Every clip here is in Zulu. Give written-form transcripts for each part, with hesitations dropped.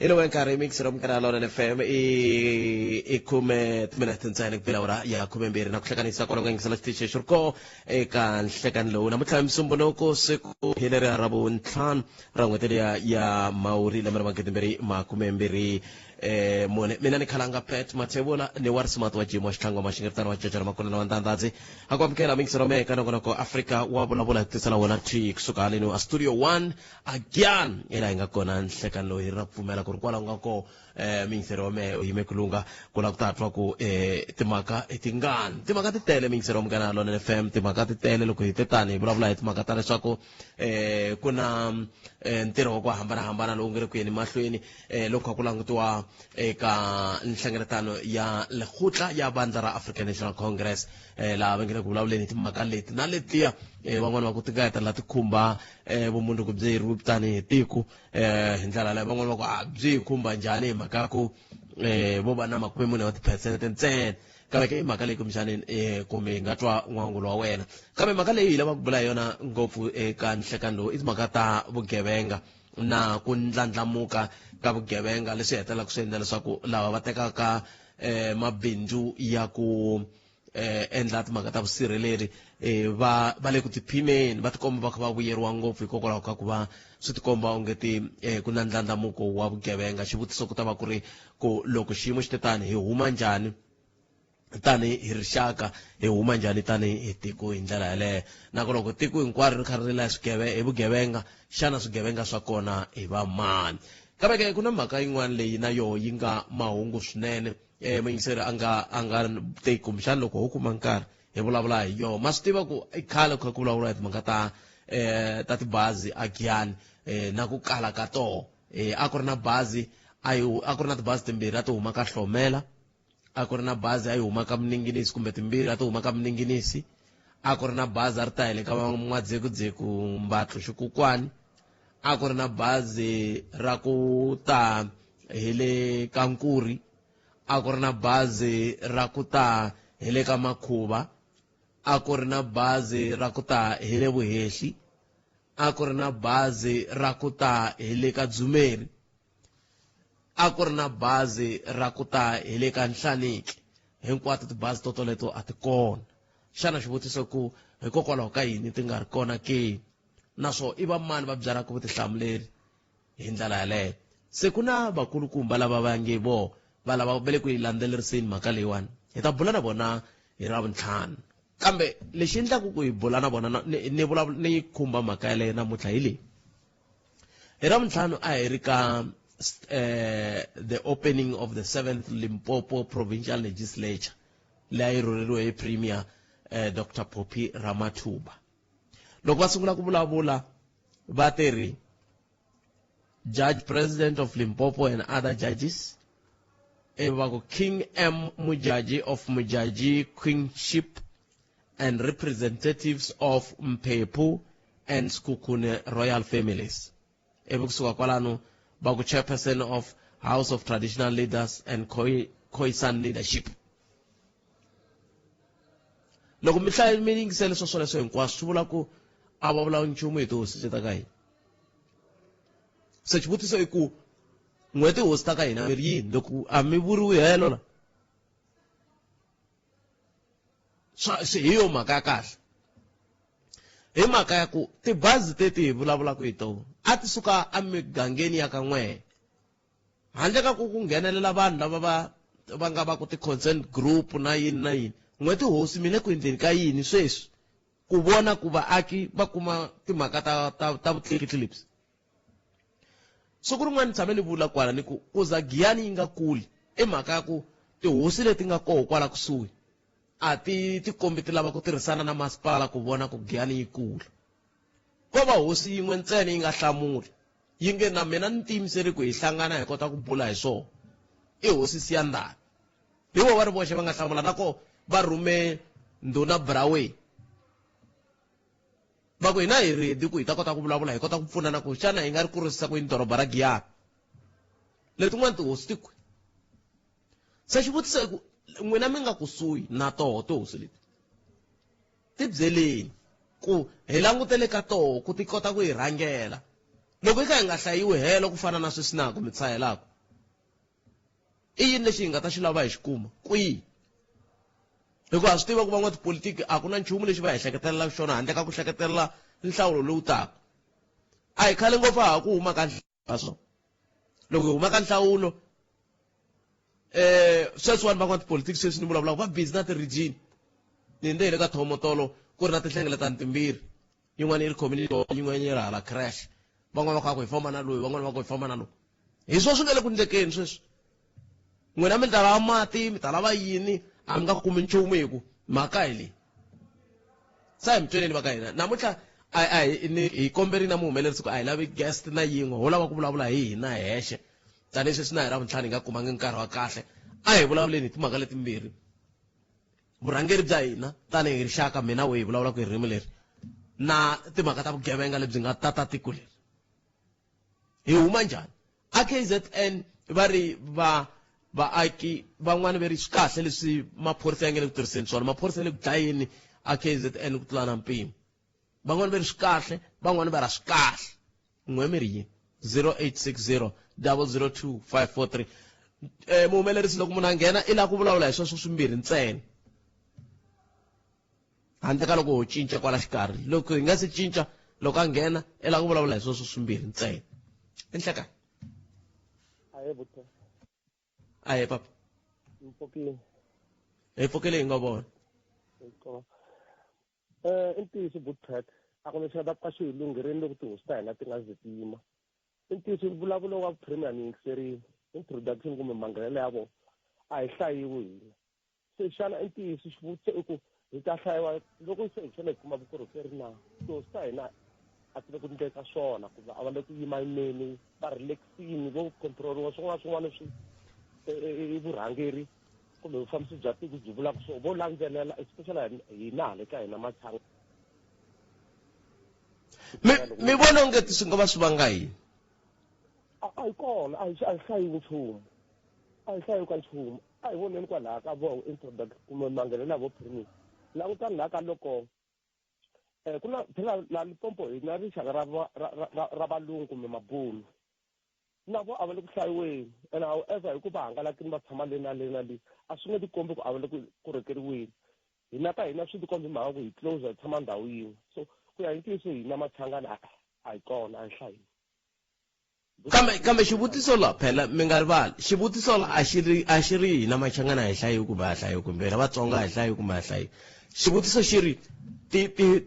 ilo wenka remix rom kana lona FM ikume tminatentsane kupelaura ya kumembere na kuhlanganisa kona ngisala stishe shurko eka nhlekan lo namutla msumbonoko seku hilere arabu ntlan rangwetele ya mauri lamara maketemberi makumemberi mone mina ni khalanga pet mathebola ne war smart wa jimo shangwa mashingirtana wa chachara makona na ndandazi akwamkela mix rome kana ko Africa wa bola tsala wona tri kusukale no studio 1 again ila ingakona nhlekan lo hirapfumela kurkwala ngako mingserome yimekulunga kula kutatwa ku timaka timaka titele mingserom kana lona FM timaka titele loko hitetani bula timaka tale swako kuna ntiro kwa hambana lo ngere kuyeni mahlweni lokho kulangutwa eka nhlangeletano ya lekhutla ya bandla ra African National Congress la bengene kulawuleni timaka leti naletia van'wana va ku tingayeta la tikhumba vumundu ku byi ruptani tiku hindlela la van'wana va ku byi khumba njhani mhaka ku vo va na 40% ntsena kambe ke mhaka leyi kumixani kumbe nga twa n'wangulo wa wena kambe mhaka leyi lava ku bula yona ngopfu eka nhlekani lowu i timhaka ta vugevenga na ku ndlandlamuka ka vugevenga leswi hetelaka swi endla leswaku lava va tekaka mabindzu ya ku endla timhaka ta vusirheleri va le ku tiphimeni va tikomba va kha va vuyeriwa ngopfu hikokwalaho ka ku va swi tikomba ongeti ku na ndlandlamuko wa vugevenga xivutiso ku ta va ku ri ku loko xiyimo xi tetani hi huma njhani tani hi rixaka hi huma njhani tani hi tiko hi ndlela yaleyo nako loko tiko hinkwaro ri kharhi ri la hi vugevenga xana swigevenga swa kona hi va mani kambe ke ku na mhaka yin'wana leyi na yo yi nga mahungu swinene muyingiseri a nga teki kumbexani loko ho kuma nkarhi hi vulavula hi yo ma swi tiva ku i khale ku kha ku vulavula hi timhaka ta tibazi a Giyani na ku kala ka toho a ku ri na bazi a ku ri na tibazi timbirhi a ti huma ka Hlomela a ku ri na bazi a yi huma ka Mninginisi kumbe timbirhi a ti huma ka Mninginisi a ku ri na bazi a ri ta hi le ka N'wadzekuzeku Mbatlu Xikukwani a ku ri na bazi ra ku ta hi le ka Nkuri a ku ri na bazi ra ku ta hi le ka Makhuva a ku ri na bazi ra ku ta hi le Vuhehli a ku ri na bazi ra ku ta hi le ka Dzumeri a ku ri na bazi ra ku ta hi le ka Nhlaniki hinkwato tibazi toleto a ti kona xana xivutiso ku hikokwalaho ka yini ti nga ri kona ke naswo i va mani va byalaka vutihlamuleri hi ndlela yaleyo se ku na vakulukumba lava va nge vo va lava va le ku yi landzeleriseni mhaka leyiwani hi ta bula na vona hi Ravuntlhanu kambe lexi endlaku ku hi bula na vona ni khumba mhaka yaleyo namuntlha hi leyi hi Ravuntlhanu a hi ri ka the opening of the 7th Limpopo Provincial Legislature leyi rhurheriwe hi Premier Dr. Phophi Ramathuba loko va sungula ku vulavula va teri Judge President of Limpopo and other judges King M. Mujaji of Mujaji Kingship and representatives of Mpepu and Skukune royal families kusuka kwalano baku chairperson of House of Traditional Leaders and Khoisan leadership loko mihlayi miningisele swoleswo hinkwaswo swi vula ku a va vula nchumu hi tihosi ta ka hina se xivutiso i ku n'weti hosi ta ka hina mi ri yini loko a mi vuriwi helo la hi yo mhaka ya kahle hi mhaka ya ku tibazi teti hi vulavulaka hi tona a ti suka emigangeni ya ka N'wena handle ka ku nghenelela vanhu lava va nga va ku ti-consent group na yini n'weti hosi mi le ku endleni ka yini sweswi ku vona ku vaaki va kuma timhaka ta vutleketlips so ku rin'wana tshame ni vula kwala ni ku uza Giyani yi nga kuli i mhaka ya ku tihosi leti nga koho kwala kusuhi a ti kombi ti lava ku tirhisana na masipala ku vona ku Giyani yi kula ko va hosi yin'we ntsena yi nga hlamuli yi nge na mina ni tiyimiseri ku hi hlangana hi kota ku bula hi swona i hosi Siyandhani hi vo va ri voxe va nga hlamula nako va rhume ndhuna Brawe va ku hina hi redi ku hi ta kota ku vulavula hi kota ku pfunana ku xana hi nga ri kurisisa ku yini doroba ra Giyani letin'wana tihosi ti kwi se xivutiso ku n'wina mi nga kusuhi na toho tihosi leti ti byeleni ku hi langutele ka toho ku ti kota ku hi rhangela loko hi kha hi nga hlayiwi helo ku fana na sweswi na ku mi tshayelaka i yini lexi hi nga ta xi lava hi xi kuma kwihi hikuva swi tiva ku van'wa tipolitiki a ku na nchumu lexi va hi hleketelelaka xona handle ka ku hleketelela nhlawulo lowu taka a hi khale ngopfu ha ku huma ka nhlawulo loko hi huma ka nhlawulo sweswiwani van'wa tipolitiki sweswi ni vulavulaka va busy na ti-region ni nde hi le ka thomotolo ku ri na tinhlengeletano timbirhi yin'wana yi ri community yin'wana yi ri hala crash van'wana va kha ku hi famba na loyi van'wana va ku hi famba na loyi hi swona swi nga le ku ndlekeni sweswi n'wina mi ta lava mati mi ta lava yini a mi nga kumi nchumu hi ku mhaka hi leyi sa hi mi tweneni va ka hina namuntlha hi komberini na muhumelerisi ku a hi lavi guest na yin'we ho lava ku vulavula hi hina hexe tanihi sweswi na hi ravuntlhanu hi nga kumangi nkarhi wa kahle a hi vulavuleni hi timhaka letimbirhi vurhangeri bya hina tanihi rixaka mina we hi vulavulaka hi ririmi leri na timhaka ta vugevenga lebyi nga tata tiko leri hi huma njhani a KZN va ri vaaki van'wana va ri swi kahle leswi maphorisa ya nge le ku tirhiseni swona maphorisa ya le ku dlayeni a KZN ku tlula na mpimo van'wana va ri swi kahle van'wana va ra swi kahle n'we mi ri yini 0860 002 543 muhumelerisi loko munhu a nghena i lava ku vulavula hi sweswo swimbirhi ntsena handle ka loko ho cinca kwala xikarhi loko hi nga se cinca loko a nghena i lava ku vulavula hi sweswo swimbirhi ntsena enhlekani aye papa hi pfukile hi nga vona i ntiyiso Boetpret a ku lexi nga ta ka xi hi lungherini loko tihosi ta hina ti nga ze ti yima i ntiyiso vulavula wa premier ni yingiserile introduction kumbe mangalelo ya vona a hi hlayiwi hina se xana i ntiyiso xivutiso i ku hi ta hlayiwa loko se hi xana hi kuma vukorhokeri na tihosi ta hina a ti le ku ndleka swona kumbe a va le ku yima yimeni va relaxini vo controliwa swin'wana na swin'wana swi vurhangeri kumbe vufambisi bya tiko byi vulaka so vo landzelela especially hina hale ka hina Machanga mi vona ongeti swi nga va swi vanga yini a hi kona a hi hlayiwi nchumu a hi hlayiwi ka nchumu a hi voneni kwalaha ka vo introduction kumbe mangalelo ya vo premier langutani laha ka loko ku na phela la Limpopo hi na rixaka ra valungu kumbe mabunu na vo a va le ku hlayiweni and however hi ku va hangalakini va tshama le na le a swi nge tikombi ku a va le ku korhokeriweni hina ka hina swi tikombi mhaka ku hi close hi tshama ndhawu yin'we so ku ya hi ntiyiso hina Machangani a hi kona a hi hlayiwi kambe xivutiso la phela mi nga rivali xivutiso la a xi ri hina Machangani a hi hlayiwi kumbe a hlayiwi kumbe hina Vatsonga a hi hlayiwi kumbe a hlayiwi xivutiso xi ri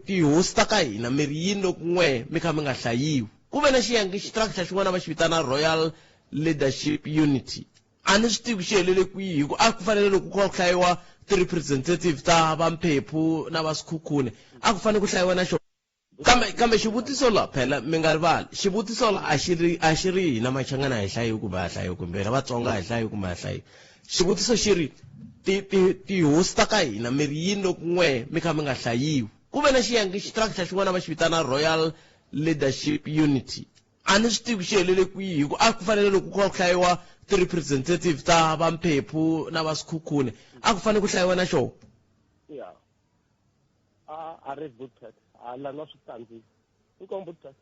tihosi ta ka hina mi ri yini loko n'we mi kha mi nga hlayiwi ku ve na xiyenge structure xin'wana va xi vitana Royal Leadership Unity a ni swi tivi xi helele kwihi hi ku a ku fanele loko ku va ku hlayiwa ti-representative ta vamphepu na va Sikhukhune a ku fanele ku hlayiwa na xona kambe xivutiso la phela mi nga rivali xivutiso la a xi ri hina Machangani a hi hlayiwi kumbe a hlayiwi kumbe hina Vatsonga a hi hlayiwi kumbe a hlayiwi xivutiso xi ri tihosi ta ka hina mi ri yini loko n'we mi kha mi nga hlayiwi ku ve na xiyenge structure xin'wana va xi vitana Royal Leadership Unity a ni swi tivi xi helele kwihi hi ku a ku fanele loko ku va ku hlayiwa ti-representative ta vamphepu na va Sikhukhune a ku fanele ku hlayiwa na xona ya a ri Boetpret a la na switandzi inkomo Boetpret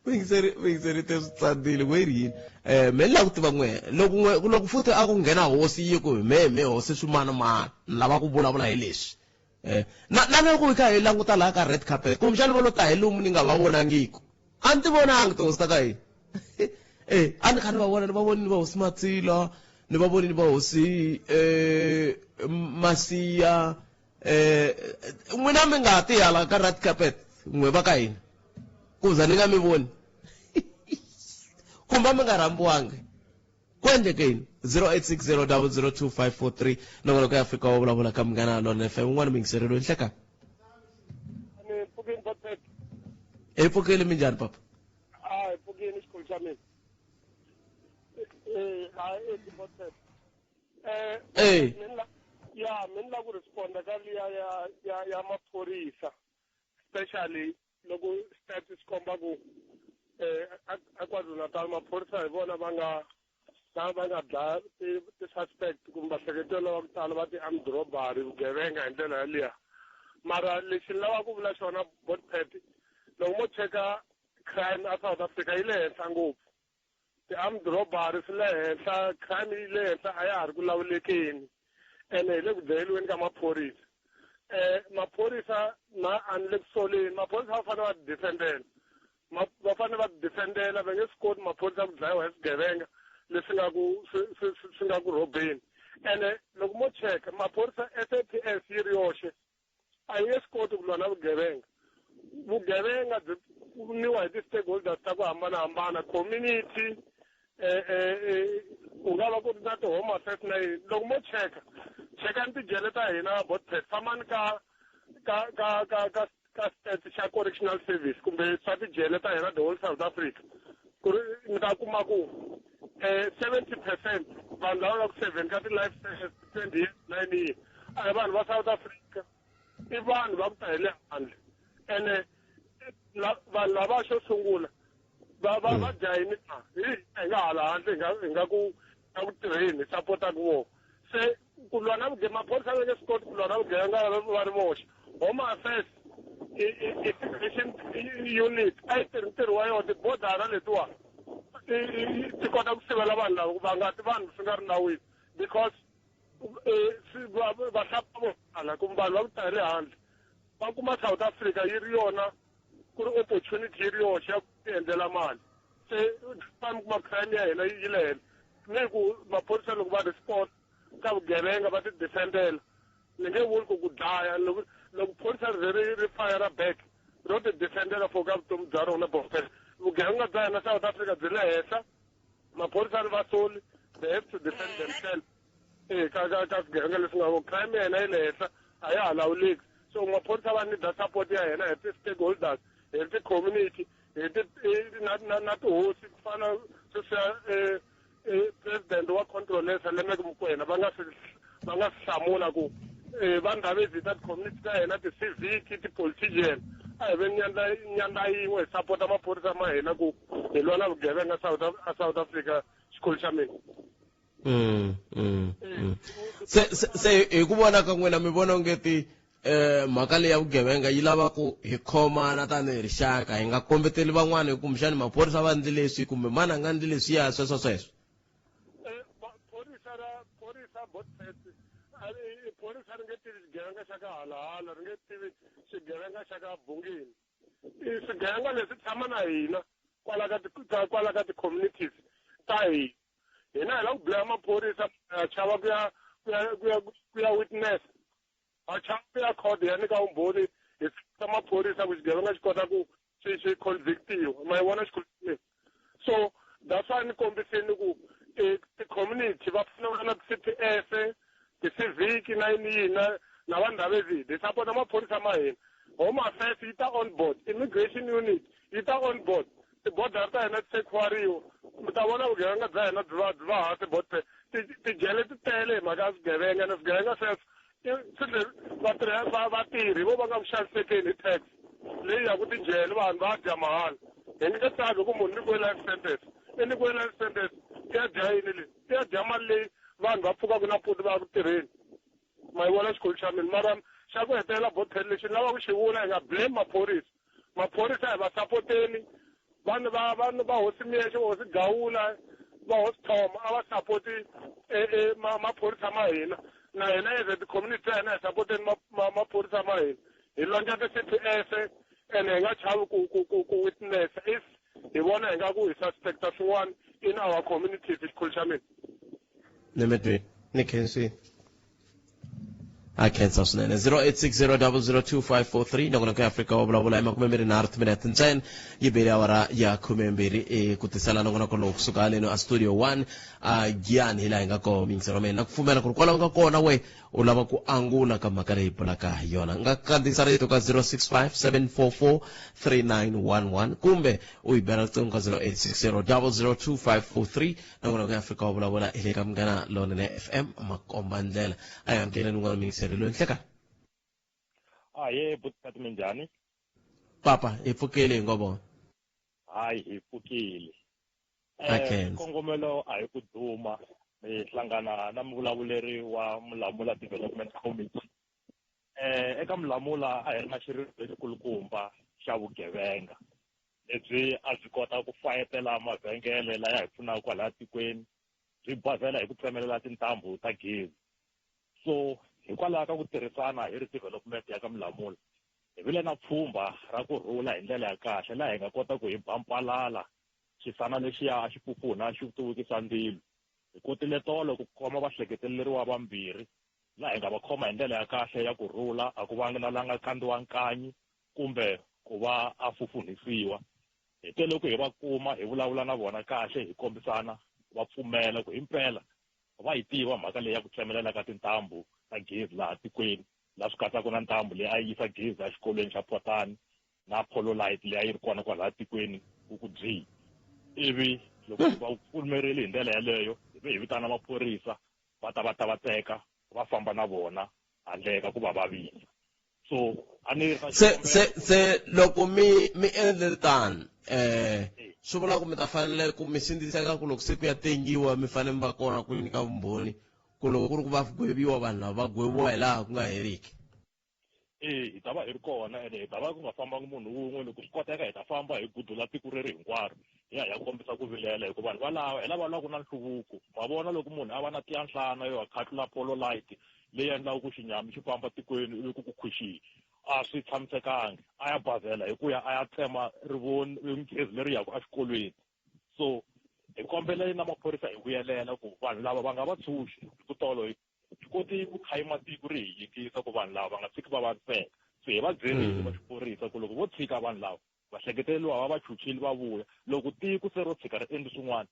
Wingiseri te switsandile we ri yini me ni lava ku tiva n'we loko futhi a ku nghena hosi yi ku me hosi swimanimani ni lava ku vulavula hi leswi na loko hi kha hi languta laha ka red carpet kumbexani va lo ta hi lomu ni nga va vonangiki a ni ti vonangi tihosi ta ka hina a ni kha ni va vona ni va voni ni va hosi Matsila ni va voni ni va hosi Masiya n'wina mi nga ti hala ka red carpet n'we va ka hina ku za ni nga mi voni kumbe mi nga rambiwangi ku endleke yini 0860 002 543 nongo loko ya fika wa vulavula ka Munghana Lona FM un'wana mingiserelo hi nhleka hi pfukile mi njhani papa hi pfukile xikolo xa mina mina la ku responda ka liya ya maphorisa especially loko stats komba ku a KwaZulu-Natal maphorisa hi vona va nga dlaya ti-suspect kumbe vahleketelo va ku tala va ti-armed robbery vugevenga hi ndlela yaliya mara lexi ni lavaka ku vula xona Boetpret loko mo cheka crime a South Africa yi le henhla ngopfu ti-armed robberies le henhla crime yi le henhla a ya ha ri ku lawulekeni ene hi le ku dlayeliweni ka maphorisa maphorisa a ni le ku soleni maphorisa va fanele va ti defendela va fanele va ti defendela va nge swi koti maphorisa ku dlayiwa hi swigevenga leswi nga ku rhobeni ene loko mo cheka maphorisa SAPS yi ri yoxe a yi nge swi koti ku lwa na vugevenga byi niwa hi ti-stakeholders ta ku hambanahambana community ku nga va ku ri na ti-home affairs na yini loko mo chekani tijele ta hina botpet fambani ka state xa correctional service kumbe swa tijele ta hina the whole South Africa ku ri mi ta kuma ku 70% vanhu lava nga ku 7 ka ti-life sentences 20 years 9 years a hi vanhu va South Africa i vanhu va ku ta hi le handle ene vanhu lava xo sungula va jayini hi nga hala handle hi nga ku tirheni hi sapotaka vona se ku lwa na maphorisa va nge swi koti ku lwa na vugevenga va ri voxe home affairs immigration unit a yi tirhi ntirho wa yona tibodara letiwa ti kota ku sivela vanhu lava va nga ti vanhu swi nga ri nawini because vahlapa vo tala kumbe vanhu va ku ta hi le handle va kuma South Africa yi ri yona ku ri opportunity yi ri yoxe ya ku ti endlela mali se kuma crime ya hina yi le henhla ni ku maphorisa loko va respond ka vugevenga va ti defendela ni nge vuli ku dlaya loko phorisa ri fire back ro ti defendela for ka vutomi bya rona bofela vugevenga bya hina South Africa byi le henhla maphorisa ri vasoli they have to defend themselves ka swigevenga leswi nga vo crime ya hina yi le henhla a ya ha lawuleki so maphorisa va nida support ya hina hi ti-stakeholders hi ti-community na tihosi ku fana sweswiya president wa controlesa Lemek Mokoena va nga swi hlamula ku vanhu lava vhita ti-community ta hina ti-civic ti-politician a hi ve nyandza yin'we hi sapota maphorisa ma hina ku hi lwa na vugevenga South Africa xikulu xa mina se hi ku vona ka n'wina mi vona ongeti mhaka leyi ya vugevenga yi lava ku hi khomana tanihi rixaka hi nga kombeteli van'wana kumbexani maphorisa va endli leswi kumbe mani a nga endli leswiya sweswo phorisa ri nge tivi xigevenga xa ka halahala ri nge tivi xigevenga xa ka bungini swigevenga leswi tshama na hina kwala ka ti-communities ta hina hi la ku bilaya maphorisa ha chava ku ya witness ha chava ku ya court ya nyika vumbhoni hi ta maphorisa ku xigevenga xi kota ku xi convictiwa ma yi vona xikhulukile so that's why ni kombiseni ku ti-community va fanele na ti-CPS ti-civic na yini na vanhu lava vhidi hi sapota maphorisa ma hina home affairs yi ta on board immigration unit yi ta on board tibodara ta hina ti sekiwariwa mi ta vona vugevenga bya hina byi va hansi bote tijele ti tele hi mhaka ya swigevenga na swigevenga sweswo vatirhi vo va nga vuxanisekeni hi tax leyi ya ku tijele vanhu va dya mahala hi nge tsaki ku munhu nikiwe life sentence i nikiwe life sentence i ya dya yini leyi i ya dya mali leyi vanhu va pfukaka nampundzu va ya ku tirheni ma yi vona xikulu xa mina mara xa ku hetelela botel lexi ni lava ku xi vula hi nga blame maphorisa hi va sapoteni vanhu va hosi miyexe hosi Gawula va hosi Thoma a va sapoti maphorisa ma hina na hina as ti-community ta hina hi sapoteni maphorisa ma hina hi lonja ti-CPS ene hi nga chavi ku witness if hi vona hi nga ku hi suspecta swin'wana in our communities xikulu xa mina ni khensi a khensa swinene 0860002543 nakona ku Afrika wa vulavula hi 24 ntsena yi beli awara ya 12 ku tisela nakona ko loko kusuka haleni a studio 1 a Giyani hi laha hi nga kona mingisero mina na ku pfumela ku ri kwalaho nga kona we u lava ku angula ka mhaka leyi bulaka hi yona nga kandziyisa rito ka 0657443911 kumbe u yi bela riqingho ka 0860002543 nakona ku Afrika wa vulavula hi le ka Munghana Lonene FM makomba ndlela a hi amkeleni n'wana mingisero loyi nhleka ye butikati minjhani papa hi pfukile hi ngobona hayi hi pfukile kongomelo a hi ku duma hi hlangana na muvulavuleri wa Mulamula Development Committee eka Mulamula a hi ri na xirilo lexikulukumba xa vugevenga lebyi a byi kota ku fayetela mavhengele laya hi pfunaka kwalaha tikweni byi bazela hi ku tsemelela tintambu ta gezi. So hikwalaho ka ku tirhisana hi ri development ya ka Mlamula hi vile na pfhumba ra ku rhula hi ndlela ya kahle laha hi nga kota ku hi bampalala xisana lexiya a xi pfupfuna xi tivukisa ndzilo. Hi kotile tolo ku khoma vahleketeleriwa vambirhi laha hi nga va khoma hi ndlela ya kahle ya ku rhula, a ku vangi na la nga kandziwa nkanyi kumbe ku va a fufunhisiwa. Hi tele ku hi va kuma hi vulavula na vona kahle hi kombisana va pfumela ku himpela va yi tiva mhaka leyi ya ku tsemelela ka tintambu ta gezi laha tikweni, laha swi katsaka na ntambu leyi a yi yisa gezi exikolweni xa Potani na polo light leyi a yi ri kona kwalaha tikweni ku byi. Ivi loko va pfumerile hi ndlela yaleyo hi vitana maphorisa va ta va teka va famba na vona handle ka ku va vavisa. So a ni se loko mi endle tani swi vula ku mi ta fanele ku mi sindziseka ku loko se ku ya tengiwa mi fanele mi va kona ku nyika vumbhoni ku loko ku ri ku va gweviwa vanhu lava va gweviwa hi laha ku nga heriki. Hi ta va hi ri kona ene hi ta va ku nga fambangi munhu wun'we, loko swi koteka hi ta famba hi gudula tiko reri hinkwaro hi ya kombisa ku vilela hikuva vanhu valava hi lava lava ku na nhluvuko. Ma vona loko munhu a va na tiyanhlana yo khatlula polo light leyi endlaka ku xinyami xi famba tikweni ivi ku khwixi a swi tshamisekangi, a ya bazela hi ku ya a ya tsema gezi leri yaka exikolweni. So hi kombele na maphorisa hi vuyelela ku vanhu lava va nga va tshunxi hi ku tolo hi koti ku khayima tiko ri hi yingisa ku vanhu lava va nga tshiki va vaviseka. So hi va byerile va xiphorisa ku loko vo tshika vanhu lava vahleketeleriwa va va chuchile va vuya, loko tiko se ro tshika ri endli swin'wana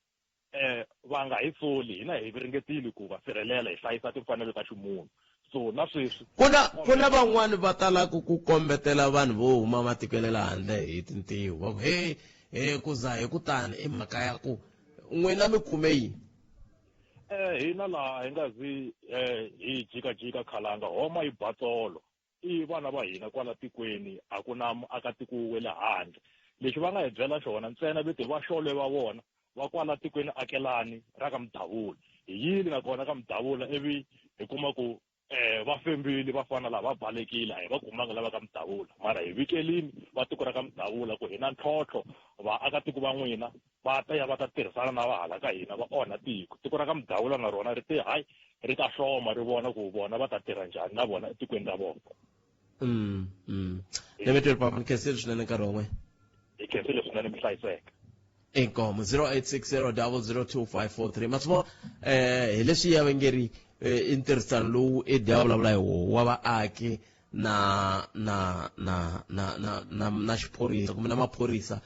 va nga hi soli, hina hi ringetile ku va sirhelela hi hlayisa timfanelo ta ximunhu. So na sweswi ku na van'wani va talaka ku kombetela vanhu vo huma matiko ya le handle hi tintiho va ku ku za hi ku tani i mhaka ya ku n'wina mi kume yini? Hina laha hi nga zi hi jikajika khalanga homa hi batsolo i vana va hina kwala tikweni, a ku na muakatiko we le handle. Lexi va nga hi byela xona ntsena viti va xole va vona va kwala tikweni akelani ra ka Mdavula, hi yile na kona ka Mdavula ivi hi kuma ku va fembile vafana lava va balekile a hi va kumanga lava ka Mdavula, mara hi vikelini va tiko ra ka Mdavula ku hina ntlhontlho vaakatiko va n'wina va ta ya va ta tirhisana na vahala ka hina va onha tiko ra ka Mdavula na rona ri te hayi ri ta hloma ri vona ku vona va ta tirha njhani na vona etikweni ra vona. Let me tell you, Papa, nkensile swinene nkarhi wun'we. Hi khensile swinene mi hlayiseka. Inkomo 0860002543 matsimo hi leswi ya vengeri intirhisano lowu edya vulavula hi wa vaaki na xiphorisa kumbe na maphorisa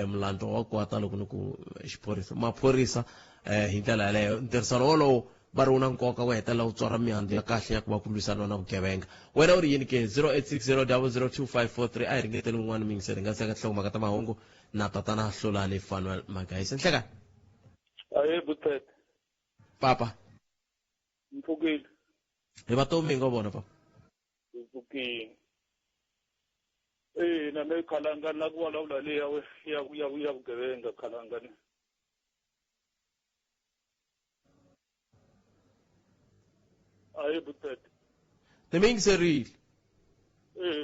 mlanto wa kwata loko ni ku xiphorisa maphorisa hi ndlela yaleyo ntirhisano wolowo va ri wu na nkoka wo hetelela wu tswara mihandzu ya kahle ya ku va ku lwisaniwa na vugevenga. Wena u ri yini ke 0860002543 a hi ringeteli un'wana mi yingiseli nga seka tinhlokomhaka ta mahungu na tatana Hlolani Fanuel Magayisa nhlekani. Butet Papa mpfukile hi vatomi ngo vona papa mpfukile na me khalanga na ku vulavula leyi ya vugevenga khalanga ni Butet ni mi yingiserile.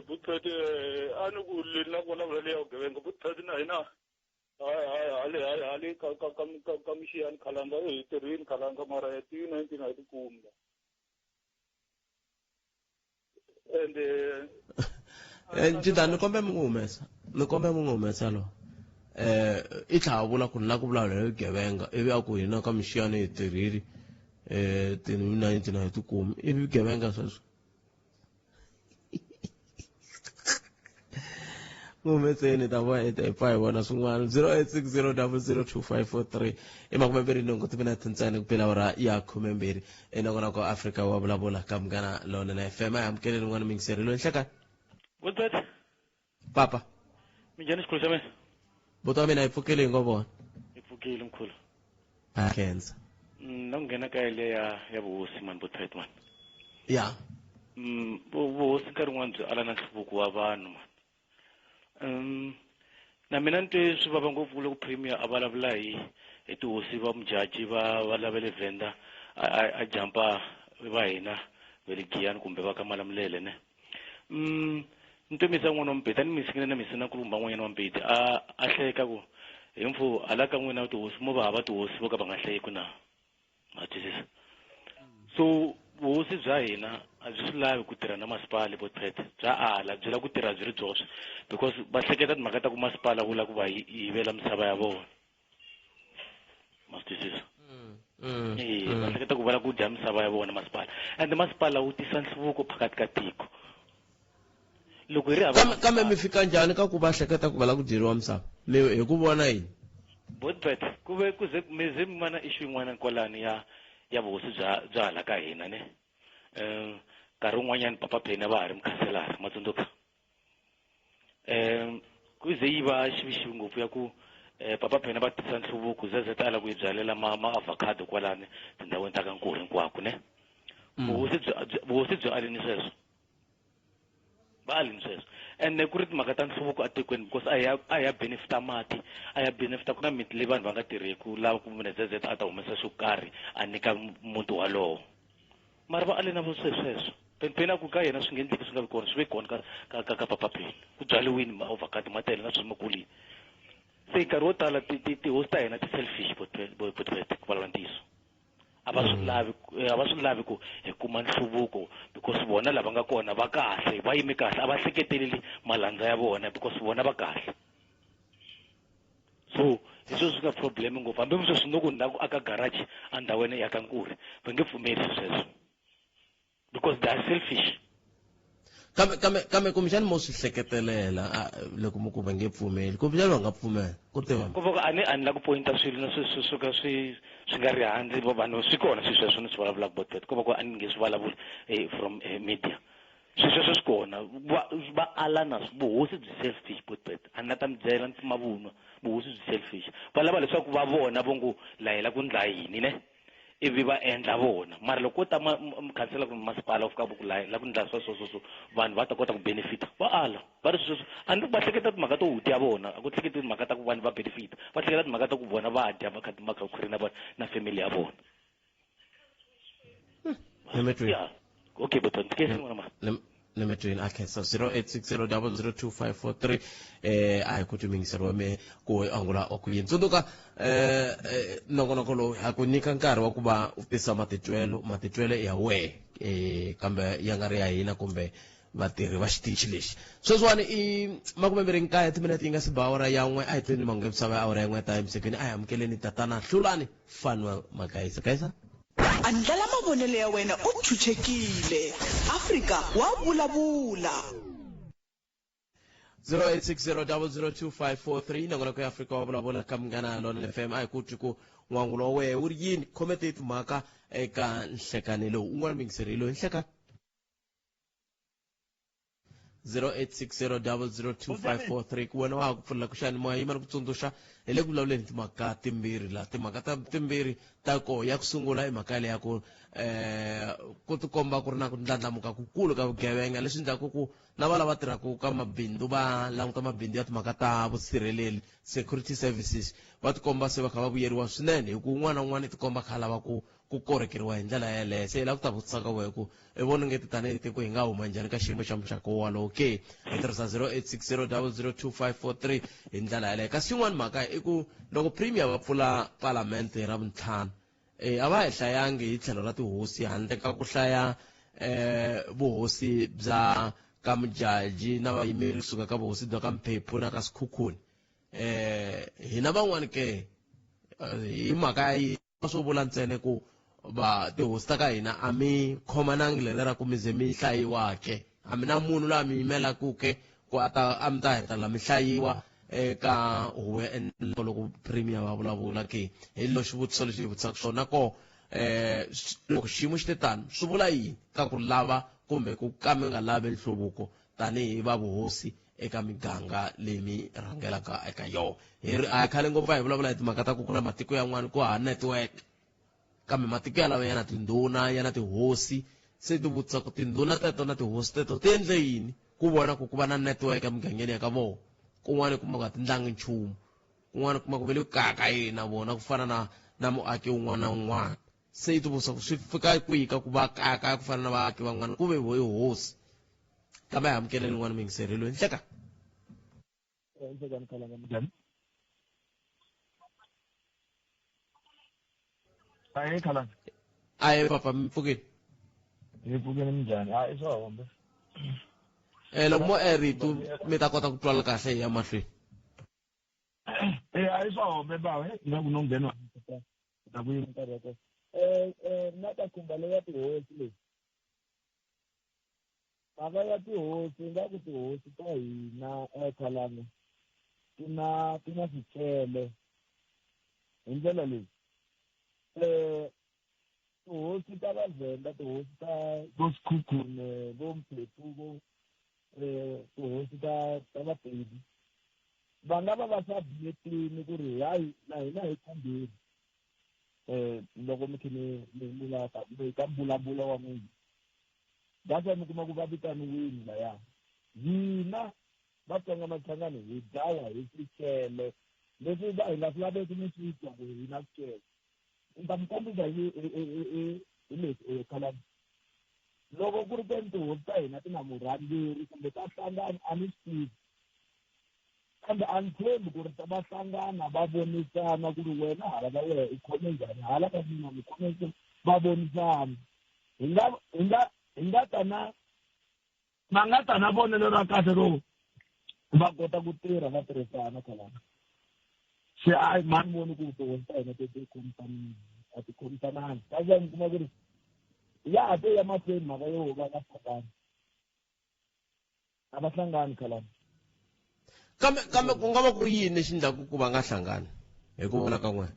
Butet a ni ku leyi na ku vulavula leyi ya vugevenga Butet na hina hali ka mixiyani khalanga hi tirhini khalanga mara ya ti-19 a hi tikumi and Njida ni kombe mu n'wi humesa lo i tlhava vula ku ni la ku vulavula hi vugevenga ivi a ku hina ka mixiyani hi tirhile ti-19 a hi tikumi ivi vugevenga sweswo ngumetseni ta va hi pfa hi vona swin'wana 0860002543 i makumembirhi nhungu timina tintsani ku phela ra ya 12 nakona ko Afrika wa vulavula ka Munghana Lonene FM a amukeleni n'wana mingiseri loyi nhlekani. Butet Papa mi njhani xikhulu xa mina? buto wa mina hi pfukile ngo vona Hi pfukile mkhulu. a khensa Na ku nghena ka ile ya vuhosi man Butet man. ya Vuhosi nkarhi wun'wana byi ala na nhluvuko wa vanhu man. Na mina ni twe swi vava ngopfu loko premier a vulavula hi tihosi va mujaji va lavele Venda a jampa va hina Veligiyani kumbe va ka Malamulele ne. ntomisa n'wana wa mpeti a ni misikile na misina kulumba n'wanyana wa mpeti a hleka ku hi mfu ala ka n'wina tihosi mo va hava tihosi vo ka va nga hleki na ma twisisa so vuhosi bya hina a byi swi lavi ku tirha na masipala botpet bya ala byi la ku tirha byi ri byoxe because va hleketa timhaka ta ku masipala wu la ku va yivela misava ya vona ma twisisa va hleketa ku va la ku dya misava ya vona masipala and masipala wu tisa nhluvuko phakati ka tiko loko hi ri hava kambe mi fika njhani ka ku va hleketa ku va la ku dyeriwa misava mi hi ku vona yini botpet ku ve ku ze mi mana issue yin'wana kwalani ya vuhosi bya hala ka hina ne nkarhi wun'wanyana papa pheni va ha ri mukhanselara matsundzuka ku ze yi va xivixivi ngopfu ya ku papa pheni va tisa nhluvuko ze ta ala ku yi byalela ma-avocado kwalani tindhawini ta ka nkulu hinkwako ne vuhosi byo alini sweswo va alini sweswo ene ku ri timhaka ta nhluvuko atikweni because a ya benefita mati a ya benefita ku na miti leyi vanhu va nga tirheku lava ku mune zezeta a ta humesa swo karhi a nyika muti walowo mara va ale na vo sweswo pheni a ku ka yena swi nge endleki swi nga vi kona swi ve kona ka papa pheni ku byaliwini ma-avocado ma tele na swi makulini se nkarhi wo tala tihosi ta hina ti-selfish botpet ku vulavula ntiyiso a va swi lavi ku hi kuma nhluvuko because vona lava nga kona va kahle va yime kahle a va hleketeleli malandza ya vona because vona va kahle so hi sweswo swi nga problem ngopfu hambi mi sweswi no ku na ku aka garage endhawini ya ka nkuri va nge pfumeli sweswo because they are selfish kambe kumbexani mo swi hleketelela loko mo ku va nge pfumeli kumbexani va nga pfumela ku tiva ku va a ni la ku pointa swilo na swi ka swi nga ri handle vanhu swi kona swi sweswo ni swi vulavulaka botpet ku va ku a ni nge swi vulavuli from media swi sweswo swi kona va ala na vuhosi byi selfish botpet a ni la ta mi byela ni mavunwa vuhosi byi selfish va lava leswaku va vona vo ngo layela ku ndla yini ne ivi va endla vona mara loko ta mukhansela ku masipala wu fika ku la ku ndla so vanhu va ta kota ku benefita va ala va ri sweswo a ni va hleketa timhaka to dya vona a ku hleketi timhaka ta ku vanhu va benefita va hleketa timhaka ta ku vona va dya makhakhuri na family ya vona okay but kesi n'wana Nemetwini okay so 0860002543 a hi ku timingiseriwa me ku angula wa ku yini tsundzuka nongonoko lowu ha ku nyika nkarhi wa ku va u tisa matitwelo ya we kambe ya nga ri ya hina kumbe vatirhi va xitichi lexi sweswiwani i 29 timinete yi nga si ba awara ya n'we a hi tweni mangu emisava ya awara ya n'we ta emisekeni a hi amukeleni tatana hlulani fanwa makayisa andlala mavonelo ya wena u chuchekile Afrika wa vulavula 0860002543 nongonoko ya Afrika wa vulavula ka Munghana Lonene FM a hi ku twi ku n'wangulo wa wehe wu ri yini khomete timhaka eka nhlekani lowu un'wana mingiserile nhleka 0860002543 ku wena wa ha ku pfulela ku xani moya yima ni ku tsundzuxa hi le ku vulavuleni timhaka timbirhi la timhaka timbirhi ta ko ya ku sungula i mhaka leya ku tikomba ku ri na ku ndlandlamuka kukulu ka vugevenga leswi endlaku ku na va lava tirhaka ka mabindzu va languta mabindzu ya timhaka ta vusirheleli security services va tikomba se va kha va vuyeriwa swinene hi ku un'wana na un'wana i tikomba kha lava ku korekeriwa hi ndlela yeleyo se hi lava ku ta vutisa ka wehe ku i vona nge tanihi tiko hi nga huma njhani ka xiyimo xa muxako walowo ke hi tirhisa 0860002543 hi ndlela yeleyo kasi yin'wana mhaka i ku loko premier va pfula palamende ra vuntlhanu a va hi hlayangi hi tlhelo ra tihosi handle ka ku hlaya vuhosi bya ka mujaji na vayimeri kusuka ka vuhosi bya ka mphephu na ka sikhukhuni hina van'wani ke hi mhaka yi swo vula ntsene ku va tihosi ta ka hina a mi khomanangi leri ra ku mi ze mi hlayiwake a mi na munhu laha mi yimelakuke ku a mi ta heta la mi hlayiwa eka huwe loko premier va vulavula ke hi lo xivutiso lexi hi vutisaka xona ko loko xiyimo xi te tano swi vula yini ka ku lava kumbe ku ka mi nga lavi nhluvuko tanihi va vuhosi eka miganga leyi mi rhangelaka eka yona a khale ngopfu a hi vulavula hi timhaka ta ku na matiko yan'wana ku hava network kambe matiko yalawa ya na tindhuna ya na tihosi se ti vutisa ku tindhuna teto na tihosi teto ti endle yini ku vona ku va na network emugangeni ya ka vona kun'wana kuma ku tindlangi nchumu kun'wana kuma ku ve le kaka na vona ku fana na muaki un'wana na un'wana se ti vutisa ku swi fika kwihi ka ku va kaka ku fana na vaaki van'wana ku ve hosi kambe amukele n'wana mingiseri loyi nhleka Njani khala njani? Hayi khala. aye papa mpfukeni Ngipfukeni njani? Hayi swa hombe. loko mo eritu mi ta kota ku twala kahle ya mahlweni Hayi swa hombe bawe kunongena na kuyini nkarhi wa kona. Na ta khumba leya tihosi leyi. Mhaka ya tihosi nga ku tihosi ta hina khalani ti na swicele hi ndlela leyi tihosi ta vaVenda tihosi ta vo Sekhukhune vo Mphephu tihosi ta vaPedi va nga va sabinetini ku ri hayi na hina hi khambeni loko mi kha mi lava ka mbulavulo wa n'wina that's mi kuma ku va vitaniwini laya hina Vatsonga Machangani hi dlawa hi swicele leswi va hi nga swi laveki ni swi twa ku hi na swicele ni ta mi kombisa hi leswi khalani loko ku ri ke ni tihosi ta hina ti na murhangeri kumbe ta hlangana a ni swi tivi kambe a ni tshembi ku ri va hlangana va vonisana ku ri wena hala ka wena i khome njhani hala ka mina ni khome njhani va vonisana hi nga ta na ma nga ta na vonelo ra kahle ro va kota ku tirha va tirhisana khalana se a mani voni ku tihosi ta hina ti khomisanile a ti khomisananga kasi mi kuma ku ri ya ha te ya mahlweni mhaka yo va nga hlangani a va hlangani khalana kambe ku nga va ku ri yini lexi endlaku ku va nga hlangani hi ku vona ka n'wina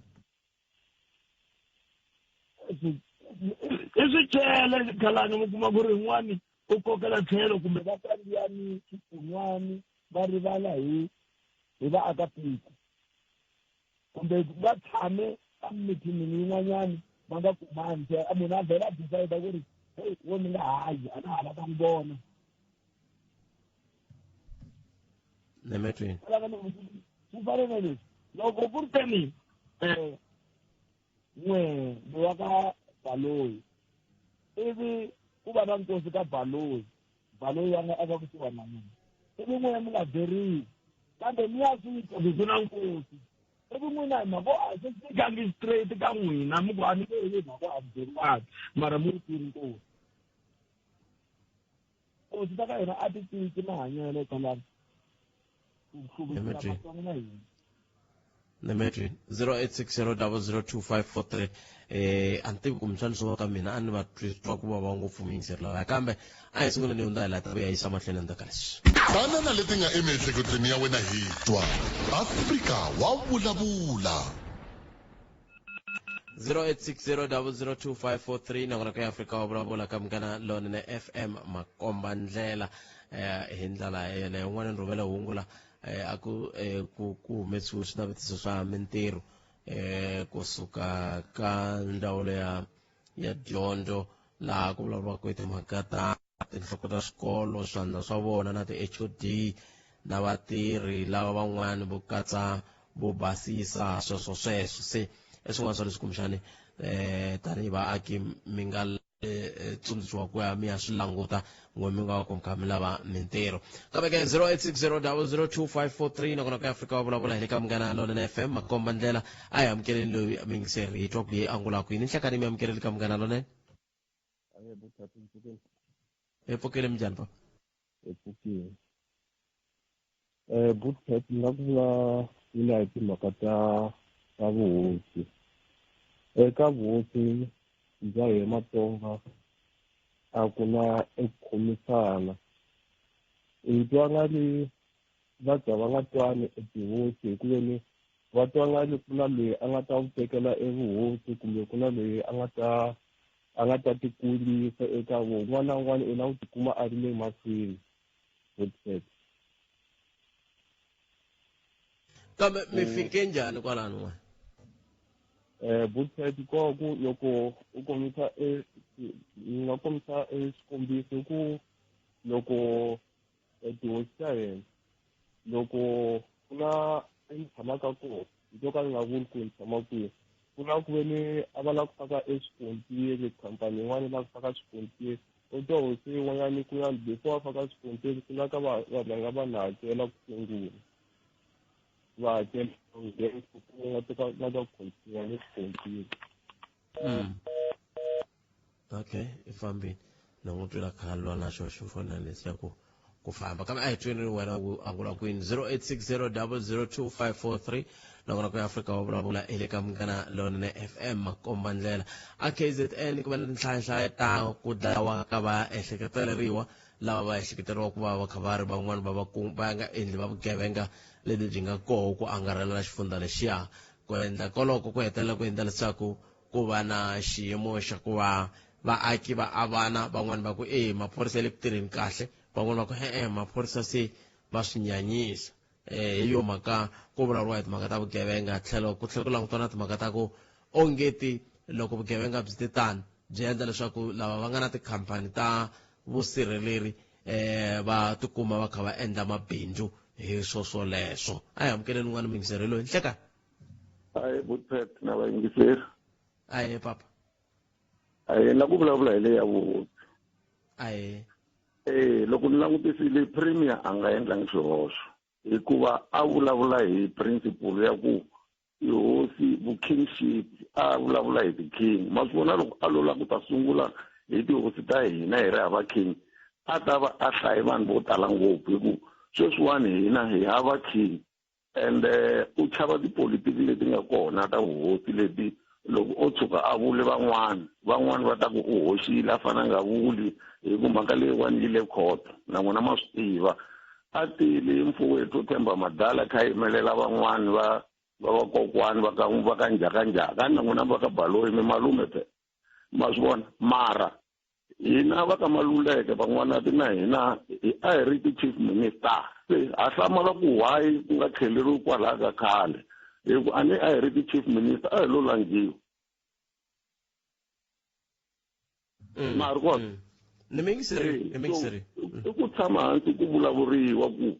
i swicele khalani mi kuma ku ri yin'wani u kokela tlhelo kumbe va kandziyani xikun'wani va rivala hi vaakatiko kumbe va tshame ka mithinini yin'wanyani va nga kumani se munhu a vhela a decide ku ri hey wo ni nga hayi a na hala ta n'wi vona nemetweni swi fane na leswi loko ku ri tani n'we lowa ka Baloyi ivi ku va na nkosi ka Baloyi a nga aka kusuwa na n'wina ivi n'wina mi nga beriwi kambe mi ya swi twa ku na nkosi ivi n'wina hi mhaka a swi fikangi straight ka n'wina mi ku a ni nge hi mhaka a beriwaka mara mi ri kwini nkosi nkosi ta ka hina a ti cinci mahanyelo kalani nemetweni 0860002543 a ni tivi ku mintswaniso wa ka mina a ni va twa ku vava ngopfu mingiseri lawa kambe a hi sunguleni yo ndza hi lata ku ya yisa mahlweni endzhaku ka leswi banana leti nga emiehleketweni ya wena hi twa Afrika wa vulavula 0860002543 nakona ka Afrika wa vulavula ka Munghana Lonene FM makomba ndlela hi ndlela yeleyo n'wana ni rhumela hungula a ku humesiwe swinavetiso swa mintirho kusuka ka ndzawulo ya dyondzo laha ku vulavuriwaka hi timhaka ta tinhloko ta swikolo swandla swa vona na ti-HOD na vatirhi lava van'wani vo katsa vo basisa sweswo se swin'wana swa leswi kumbexani tanihi vaaki mi nga tsundzuxiwa ku ya mi ya swi languta n'we mi nga va kumka mi lava mintirho kambe ke 0860002543 nakona ka Afrika wa vulavula hi le ka Munghana Lonene FM makomba ndlela a hi amukeleni loyi mingiseri hi twa ku yi angulaka yini nhlekani mi amukeleli ka Munghana Lonene hi pfukile minjhani papa epfukile Bootcat nga ku vula hi timhaka ta vuhosi eka vuhosi bya hi Matsonga a ku na ekhomisana hi twa nga li va nga twani tihosi hi ku veni va twa nga li ku na loyi a nga ta wu tekela evuhosi kumbe ku na loyi a nga ta tikulisa eka vo n'wana na n'wana i na ku tikuma a ri le mahlweni Bootcat kambe mi fike njhani kwalano n'wana Bootcat ko ku loko u komisa nga komisa xikombiso ku loko tihosi ta hina loko ku na tshamaka kona ndzo ka ni nga vuli ku ni tshama kwihi ku na ku ve ni a va lava ku faka exikontiri khampani yin'wana yi lava ku faka xikontiri u twa hosi yin'wanyana kun'wana before va faka swikonteri ku na ka valanga va na hakela ku sungula va hakela nga ta continua ni swikontiri. Okay, ifambile nongutwela khalo na xo xifona lesi ya ku famba kambe a hi twini wena a vula kwini 0860002543 nakona ku Afrika wa vulavula ele ka Munghana Lonene FM makomba ndlela a KZN ku va na tinhlayonhlayo ta ku dlawa ka va ehleketeleriwa lava va ehleketeriwa ku va kha va ri van'wana va nga endli va vugevenga lebyi byi nga koho ku angarhela xifundza lexiya ku endla koloko ku hetelela ku endla leswaku ku va na xiyimo xa ku va vaaki va avana van'wana va ku maphorisa ya le ku tirheni kahle van'wana va ku maphorisa se va swi nyanyisa hi yo mhaka ku vulavuriwa hi timhaka ta vugevenga ku tlhela ku langutiwa na timhaka ta ku ongeti loko vugevenga byi te tani byi endla leswaku lava va nga na tikhampani ta vusirheleri va tikuma va kha va endla mabindzu hi swoswoleswo a hi amukeleni n'wana mingiseri loyi nhleka hayi Buthphet na vayingiseri aye papa aye na ku vulavula hi le ya vuhosi aye loko ni langutisile premier a nga endlangi swihoxo hikuva a vulavula hi principle ya ku hosi vu-kingship a vulavula hi ti-king ma swi vona loko a lola ku ta sungula hi tihosi ta hina hi ri hava king a ta va a hlayi vanhu vo tala ngopfu hi ku sweswiwani hina hi hava king and u chava tipolitiki leti nga kona ta vuhosi leti loko o tshuka a vule van'wani va ta ku u hoxile a fana nga vuli hi ku mhaka leyiwani yi le khoto na n'wina ma swi tiva a tile mfowethu Themba Madala kha yimelela van'wani va vakokwani va ka njhakanjhaka na n'wina va ka Baloyi mi malume phe ma swi vona mara hina va ka Maluleke van'wanati na hina a hi ri ti-chief minister se ha hlamala ku why ku nga tlheleriwi kwalaha ka khale hi ku a hi ri ti-chief minister a hi lo langiwa mari kona ni mingiseri i ku tshama hansi ku vulavuriwa ku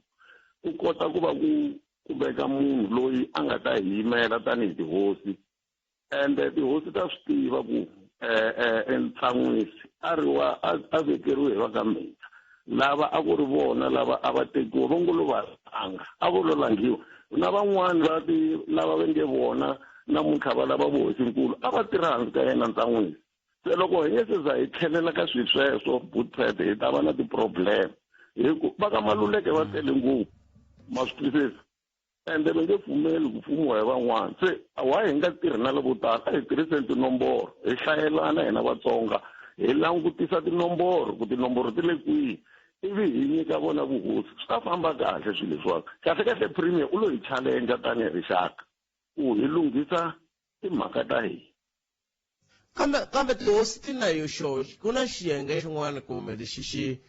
kota ku va ku veka munhu loyi a nga ta hi yimela tanihi tihosi ende tihosi ta swi tiva ku entsan'wisi a vekeriwe hi va ka Meta lava a ku ri vona lava a va tekiwa va ngo lo va langa a vo lo langiwa na van'wani lava va nge vona namuntlha va lava vuhosinkulu a va tirha hansi ka yena ntsan'wisi se loko hi nge se za hi tlhelela ka swilo sweswo Buthphet hi ta va na ti-problem hi ku va ka Maluleke va tele ngopfu ma swi twisisa ende va nge pfumeli ku pfumiwa hi van'wana se why hi nga tirhi na lavo tala a hi tirhiseni tinomboro hi hlayelana hina Vatsonga hi langutisa tinomboro ku tinomboro ti le kwihi ivi hi nyika vona vuhosi swi ta famba kahle swilo leswiwani kahle premier u lo hi challenge tanihi rixaka ku hi lunghisa timhaka ta hina kambe tihosi ti na yo xoxi ku na xiyenge xin'wana kumbe lexi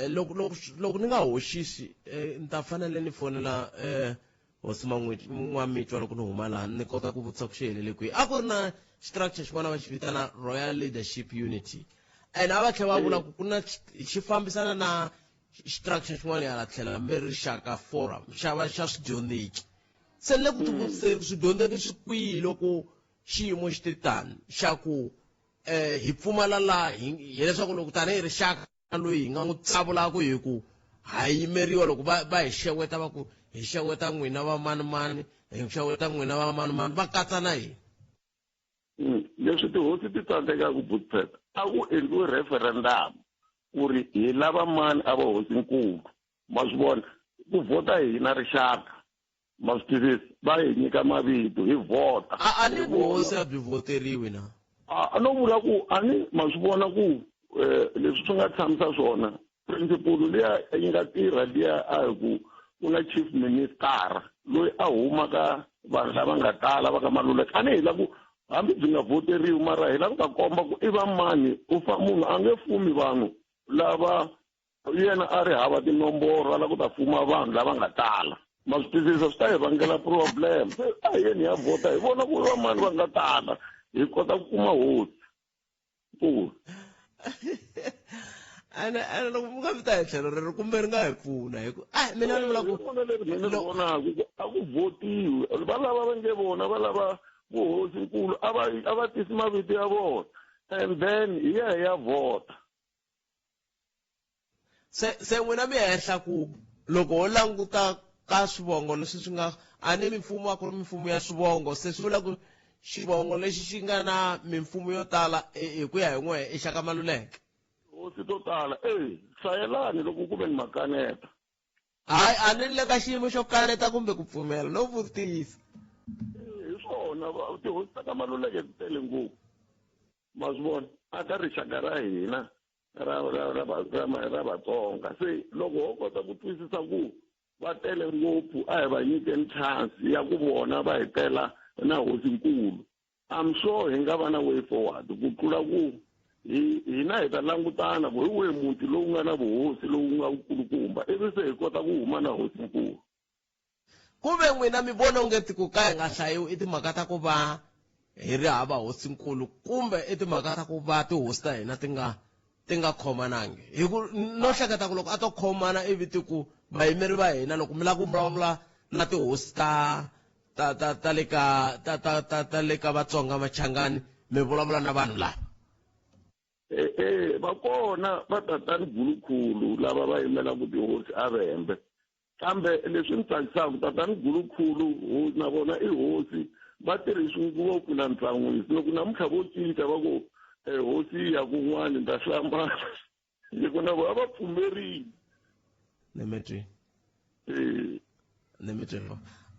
loko ni nga hoxisi ni ta fanele ni fonela hosi N'wamitwa loko ni huma laha ni kota ku vutisa ku xi helele kwihi a ku ri na structure xin'wana va xi vitana Royal Leadership Unity and a va tlhela va vula ku na xi fambisana na structure xin'wana hala tlhela hambi rixaka forum xa swidyondzeki se ni le ku tivutiseni ku swidyondzeki swi kwihi loko xiyimo xi te tani xa ku hi pfumala laha hileswaku loko tanihi rixaka loyi hi nga n'wi tsavulaka hi ku ha yimeriwa loko va hi xeweta va ku hi xeweta n'wina va manimani hi xeweta n'wina va manimani va katsa na hina leswi tihosi ti tsandzekaka Buthphet a ku endliwe referendum ku ri hi lava mani a va hosinkulu ma swi vona ku vhota hina rixaka ma swi twisisa va hi nyika mavito hi vhota a ni vuhosi a byi voteriwi na a no vula ku a ni ma swi vona ku leswi swi nga tshamisa swona principle liya yi nga tirha liya a hi ku na chief minister loyi a huma ka vanhu lava nga tala va ka Maluleke a ni hi la ku hambi byi nga voteriwi mara hi lava ka komba ku i va mani munhu a nge fumi vanhu lava yena a ri hava tinomboro a la ku ta fuma vanhu lava nga tala ma swi twisisa swi ta hi vangela problem se a yeni ya vhota hi vona ku va mani va nga tala hi kota ku kuma hosi nkulu ana loko mi nga vita hi tlhelo rero kumbe ri nga hi pfuna hi ku mina ni vula ku mina ni vonaku a ku votiwi va lava va nge vona va lava vuhosinkulu a va tisi mavito ya vona and then hi ya vhota se n'wina mi henhla ku loko ho languta ka swivongo leswi swi nga a ni mimfumo a ku ri mimfumo ya swivongo se swi vula ku xivongo lexi xi nga na mimfumo yo tala hi ku ya hi n'we i Shaka Maluleke. Hosi to tala hlayelani loko ku ve ni makaneta. Hayi a ni le ka xiyimo xo kaneta kumbe ku pfumela no vutisa. Hi swona tihosi ta ka Maluleke ti tele ngopfu ma swi vona a ka rixaka ra hina ra Vatsonga se loko ho kota ku twisisa ku va tele ngopfu a hi va nyikeni chance ya ku vona va hetela na hosinkulu. I'm sure hi nga va na way forward ku tlula ku hina hi ta langutana ku hi wihi muti lowu nga na vuhosi lowu nga kulukumba ivi se hi kota ku huma na hosinkulu. Kumbe n'wina mi vona ongeti ku ka hi nga hlayiwi i timhaka ta ku va hi ri hava hosinkulu kumbe i timhaka ta ku va tihosi ta hina ti nga khomanangi hi ku no hleketa ku loko a to khomana ivi ti ku vayimeri va hina loko mi lava ku vulavula na tihosi ta le ka Vatsonga Machangani mi vulavula na vanhu lava. Va kona va tatani Gulukhulu lava va yimelaka tihosi a Vhembe kambe leswi ni tsakisaka tatani Gulukhulu na vona i hosi va tirhisi ngopfu na ntsan'wisi loko namuntlha vo cinca va ku hosi ya kun'wana ni ta hlamba loko na vo a va pfumerini. Nemetri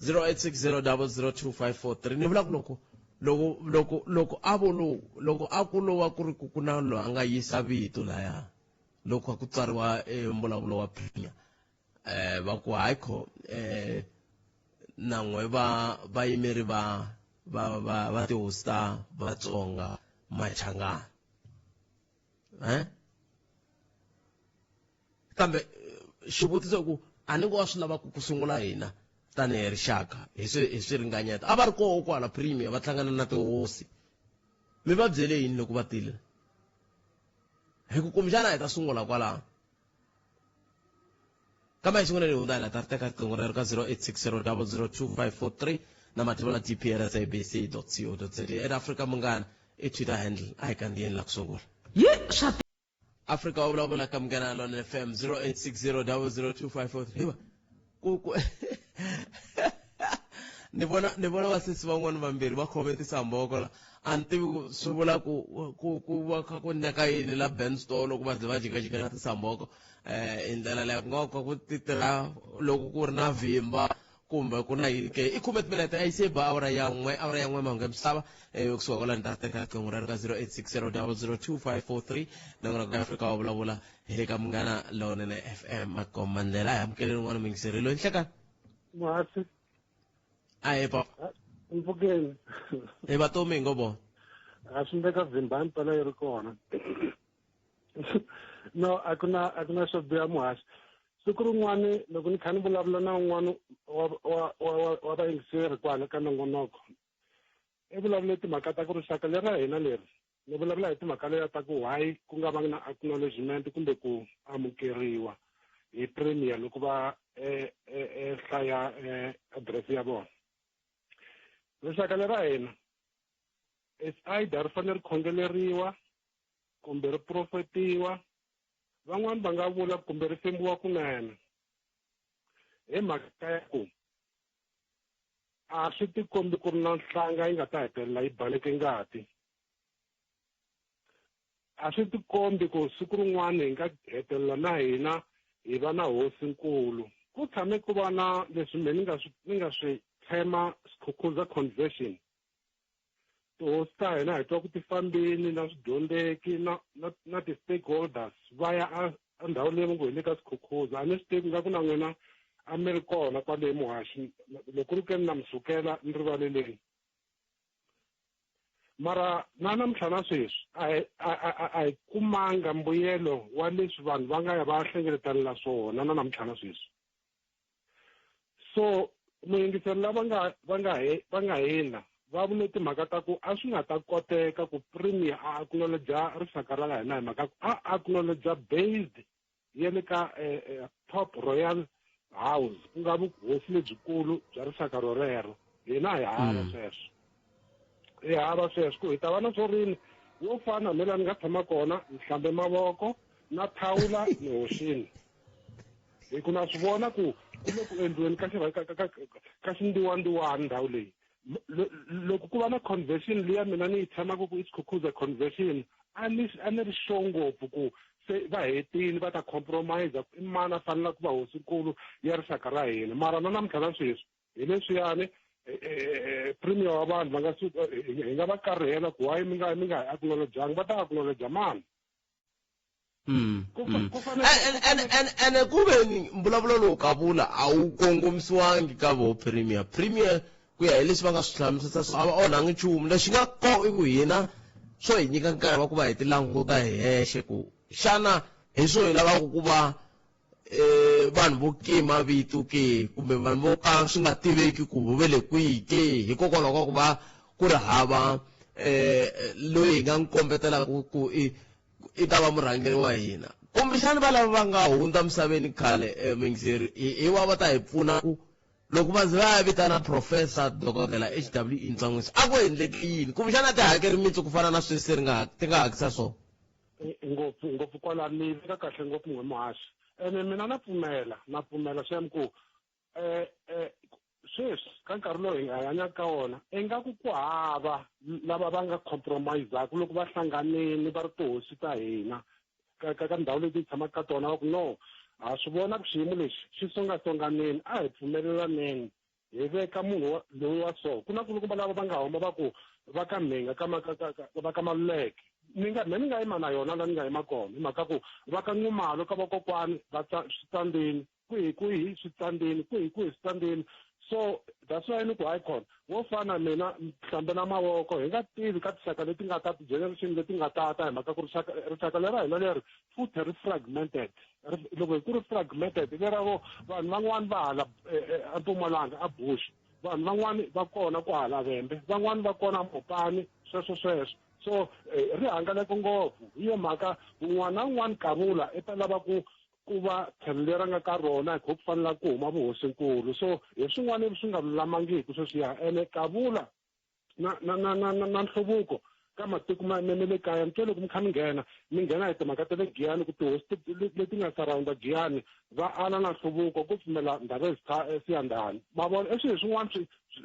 0860002543 ni vula ku loko a ku lova ku ri ku na lo a nga yisa vito laya loko a ku tsariwa mbulavulo wa Premier va ku hayikho nan'we vayimeri va tihosi ta Vatsonga Machangani kambe xivutiso ku a ni ngo wa swi lava ku sungula hina tanihi rixaka hi swi ringanyeta a va ri koho kwala Premier va hlangana na tihosi mi va byele yini loko va tile hi ku kumbexana hi ta sungula kwalaho kambe hi sungula ni hundza hi la ta ri teka riqingho rero ka 0860002543 na mativula tp@sabc.co.za Africa Munghana i Twitter handle a hi kandziyeni la ku sungula Africa wa vulavula ka Munghana Lona FM 0860002543 ni vona vasesi van'wana vambirhi va khome tisamboko la a ni tivi ku swi vula ku va kha ku neka yini la Ben store loko va ze va jikajika na tisamboko hi ndlela leyi ku nga ka ku titirha loko ku ri na vhimba kumbe ku na yini ke i khume timinete a yi se ba awara ya n'we mahungu ya misava kusuka kwala ni ta teka riqingho rero ka 0860002543 na n'wina ku Africa wa vulavula hi le ka Munghana Lonene FM makomandlela hi amukeleni n'wana mingiserilo hi nhlekani Muhasi. Aye papa. Mpfukeni. Vatomi ngobo. A swi ndeka Zimbabwe pala yi ri kona. No a ku na swo biha Muhasi. Siku rin'wana loko ni kha ni vulavula na un'wana wa vayingiseri kwala ka nongonoko i vulavule timhaka ta ku rixaka leri hina leri ni vulavula hi timhaka leyi ta ku why ku nga va na acknowledgement kumbe ku amukeriwa hi Premier loko va hlaya address ya vona. Rixaka lera hina it's either ri fanele ri khongeleriwa kumbe ri profetiwa van'wani va nga vula kumbe ri fembiwa kunene hi mhaka ya ku a swi tikombi ku ri na nhlanga yi nga ta hetelela yi baleke ngati a swi tikombi ku siku rin'wana hi nga hetelela na hina hi va na hosinkulu ku tshame ku va na leswi me ni nga swi tshema Skukuza Convention tihosi ta hina hi twa ku ti fambeni na swidyondzeki na ti-stakeholders va ya a ndhawu leyi va ngo hi le ka Skukuza a ni swi tivi nga ku na n'wina a mi ri kona kwale Muhaxi loko ri ke ni na mi sukela ni rivaleleni mara na namuntlha na sweswi a hi kumanga mbuyelo wa leswi vanhu va nga ya va hlengeletanela swona na namuntlha na sweswi so muyingiseri lava va nga hina va vule timhaka ta ku a swi nga ta koteka ku Premier a acknowledge rixaka ra hina hi mhaka ku a acknowledge based ya le ka top royal house ku nga vuhosi lebyikulu bya rixaka rorero hina hi hava sweswo hi hava sweswo ku hi ta va na swo rini wo fana hambilani ni nga tshama kona ni hlambe mavoko na thawula ni hoxini hi ku na swi vona ku ku endliweni ka xindiwandiwani ndhawu leyi loko ku va na conversion liya mina ni yi tshamaka ku isikhukuza conversion a ni ri sure ngopfu ku se va hetile va ta compromise i mani a fanele ku va hosinkulu ya rixaka ra hina mara na namuntlha na sweswi hi leswiyani premier wa vanhu va nga hi nga va karhela ku hayi mi nga hi acknowledge-angi va ta acknowledge mani and kube mbulavulo lowu ka vula a wu kongomisiwangi ka vo premier ku ya hi leswi va nga swi hlamusisa a va onhangi nchumu lexi nga ko i ku hina swo hi nyika nkarhi wa ku va hi ti languta hi hexe ku xana hi swo hi lavaka ku va vanhu vo kima vito ke kumbe vanhu vo ka swi nga tiveki ku vo vele kwihi ke hikokwalaho ka ku va ku ri hava loyi hi nga n'wi kombetela ku i ta va murhangeri wa hina kumbexani va lava va nga hundza misaveni khale mingiseri hi wa va ta hi pfuna ku loko va ze va ya vitana professor dokodela HW Ntsanwisi a ku endleke yini kumbexana ti hakeri mitsu ku fana na sweswi ti nga hakisa swona ngopfu kwalani ni veka kahle ngopfu n'we muhaxi ene mina na pfumela swem ku sweswi ka nkarhi lowu hi nga hanyaka ka wona ingaku ku hava lava va nga compromise-aku loko va hlanganini va ri tihosi ta hina ka ndhawu leti hi tshamaka ka tona va ku no ha swi vona ku xiyimo lexi xi songasonganeni a hi pfumelelaneni hi veka munhu loyi wa so ku na ku loko va lava va nga huma va ku va ka mhinga va ka Maluleke ni nga yima na yona la ni nga yima kona hi mhaka ku va ka Nxumalo ka vakokwani va switandini kwihi switandini kwihi switandini so that's why ni ku icon wo fana mina hlambe na mavoko hi nga tivi ka tinxaka leti nga ta ti-generation leti nga tata hi mhaka ku rixaka lera hina leri futhi ri fragmented loko ku ri fragmented leravo vanhu van'wani va hala eMpumalanga a Bush vanhu van'wani va kona ku hala Vhembe van'wani va kona Mopani sweswo so ri hangaleke ngopfu hi yo mhaka un'wana na un'wana Kavula i ta lava ku va tlhelo leri nga ka rona hi ku fanela ku huma vuhosinkulu so hi swin'wana swi nga lulamangiki sweswiya ene Kavula na nhluvuko ka matiko ma le kaya ntswe loko mi kha mi nghena hi timhaka ta le Giyani ku tihosi leti nga sarawunda Giyani va ala na nhluvuko ku pfumela Ndhavu Siyandhani ma vona swilo swin'wana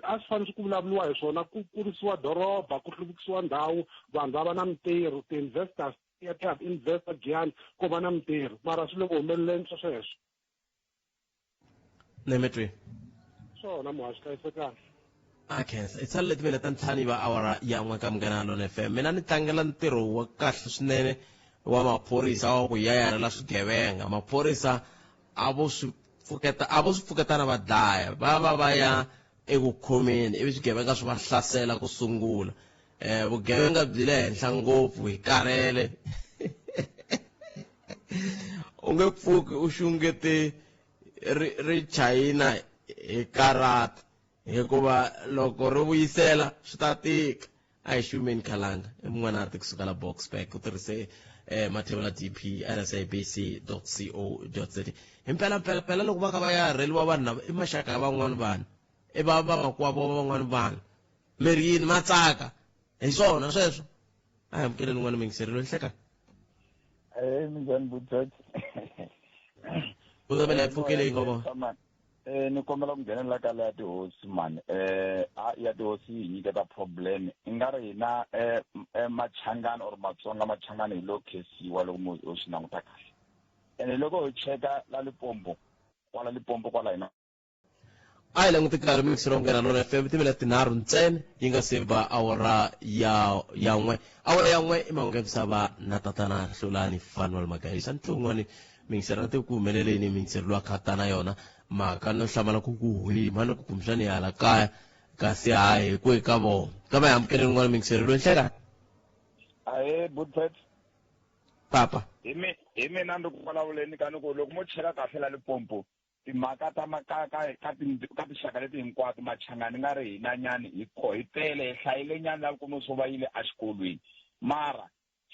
a swi fanele ku vulavuriwa hi swona ku kurisiwa doroba ku hluvukisiwa ndhawu vanhu va va na mitirho ti-investors ya ti have investor Giyani ku va na mitirho mara swi le ku humeleleni sweswo Nemetwe swona muhaxi hlayisekanga okay it's a little bit tani va awara ya n'we ka Munghana Lona FM mina ni tlangela ntirho wa kahle swinene wa maphorisa wa ku yayarhela swigevenga maphorisa a vo swi pfuketana va dlaya va ya eku khomeni ivi swigevenga swi va hlasela ku sungula vugevenga byi le henhla ngopfu hi karhele u nge pfuki u xungete ri chayina hi karata hikuva loko ri vuyisela swi ta tika a hi Shumeni Khalanga mun'wana kusuka la Boksburg u tirhise Mathebula DP rsabc.co.za himpela loko va ka va ya rheliwa vanhu i maxaka ya van'wana vanhu i va makwavo va van'wana vanhu miri yini matsaka hi swona sweswo a hi amukeleni n'wana mingiserelo hleka minjhani Buthati u ta vela hi pfukele ngoba ni kombela ku nghenela ka ya tihosi mani ya tihosi yi nyiketa problem i nga ri hina Machangani or Matsonga Machangani hi lo khesiwa loko mu swi languta kahle ene loko hi cheka la Limpopo kwala hina a hi languti karhi mingisero Munghana Lona FM timela tinharhu ntsena yi nga se va awara ya n'we awara ya n'we i mahungu ya misava na tatana Hlulani Fanuel Magayisa ntlungwani mingisero na ti ku humeleleni mingisero lwa khatana yona mhaka no hlamala ku hwima no ku kumbexani hala kaya kasi hayi ku eka vona ka va hi amukeleni n'wana mingisero lo hleka Buthati papa hi mina ndi ku vulavuleni ka ni ku loko mo chela kahle la Limpopo timhaka ta ka tinxaka leti hinkwato Machangani nga ri hina nyani hi tele hi hlayile nyani la kuma swo va yile a xikolweni mara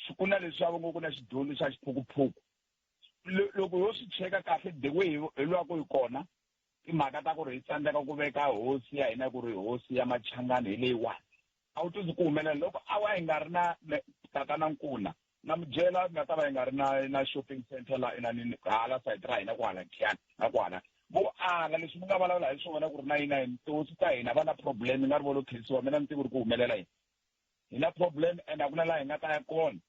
swi ku na leswi va ngo ku na xidyondzo xa xiphukuphuku loko ho swi cheka kahle the way hi lwaka hi kona timhaka ta ku ri hi tsandzeka ku veka hosi ya hina ku ri hosi ya Machangani hi leyiwani a wu tizi ku humelela loko a wa hi nga ri na tatana Nkuna na mujela nga ta va yi nga ri na shopping center la inanini hala side ra hina kwala khiyani na kwala vo ala leswi mi nga vulavula hi swona ku ri na hina hintosi ta hina va na problem yi nga ri volo khirisiwa mina ni tivi ri ku humelela yini hi na problem and a ku na laha hi nga ta ya kona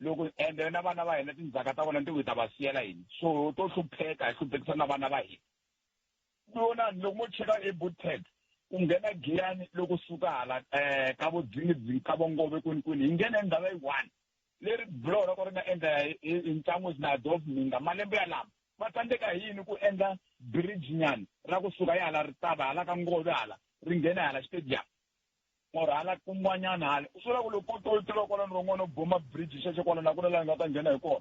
loko ende na vana va hina tindzhaka ta vona ti ta va siyela yini so to hlupheka hi hluphekisa na vana va hina vona loko mo cheka eBoothead ku nghena giyani loko suka hala ka vo Dzingidzi ka vo Ngove kwinikwini hi nghena endhawu yi-1 leri bulo ra ku ri nga endla hi Ntlangu na Adolf Minga malembe ya lama va tsandzeka yini ku endla bridge nyana ra kusuka yi hala ri tava hala ka Ngove hala ri nghena hala stadium or hala kun'wanyana hala u sula ku loko to tiva kwalano ron'wana boma bridge xexo kwalano na ku la nga ta nghena hi kona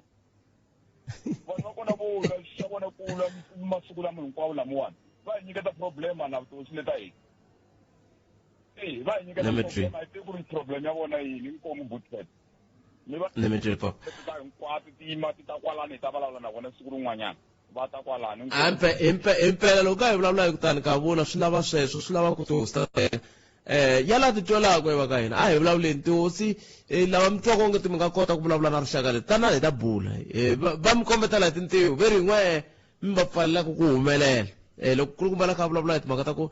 vanhu va kona vo xa vona kula masiku lama hinkwawo lamawani va hi nyiketa problema na vutosi leta hina va hi nyiketa problema hi tivi ku ri problem ya vona yini inkomu Boothead Nemetri pop. Impela loko hi vulavula hi kutani ka vula swi lava sweswo swi lava ku tihosta yala ti twelaka eva ka hina a hi vulavuleni tihosi lava mi twaka onge ti mi nga kota ku vulavula na rixaka leti tanani hi ta bula va mi kombetela hi tintiho ve ri n'we mi va pfalelaka ku humelela loko ku ri kumbala kha vulavula hi timhaka ta ku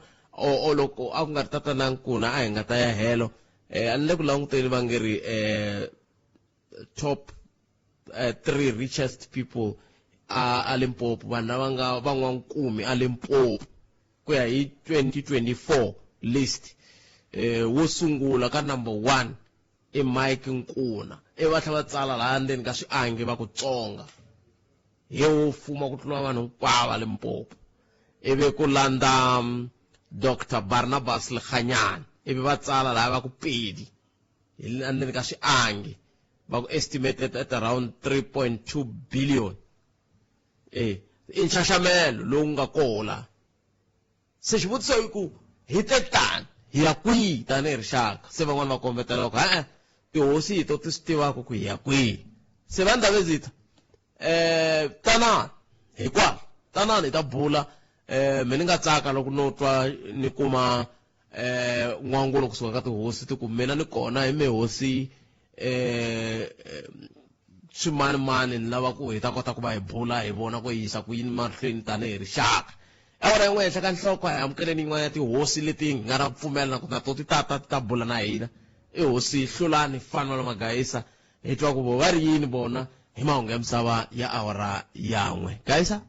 loko a ku nga ri tatanankuna a hi nga ta ya helo a ni le ku languteni va nge ri top 3 richest people a Limpopo vanhu lava nga van'wankumi a Limpopo ku ya hi 2024 list wo sungula ka number 1 i Mike Nkuna va tlhela va tsala laha ndzeni ka swiangi va ku Tsonga hi wo fuma ku tlula vanhu hinkwavo a Limpopo ivi ku landza Dr. Barnabas Lekhanyana ivi va tsala laha va ku Pedi hi ndzeni ka swiangi va ku estimated at around 3.2 billion i nxaxamelo lowu nga kola se xivutiso i ku hi te tani hi ya kwihi tanihi rixaka se van'wana va kombetela loko tihosi hi to ti swi tivaka ku hi ya kwihi se va Ndabezitha tanani hikwalaho tanani hi ta bula mi ni nga tsaka loko no twa ni kuma n'wangulo kusuka ka tihosi ti ku mina ni kona hi mihosi swimanimani ni lava ku hi ta kota ku va hi bula hi vona ku hi yisa ku yini mahlweni tanihi rixaka awara yin'we henhla ka nhloko hi amukeleni yin'wana ya tihosi leti nga ra pfumela na ku na to ti ta bula na hina i hosi Hlulani Fanwell Magayisa hi twa ku vo va ri yini bona hi mahungu ya misava ya awara yan'we Gayisa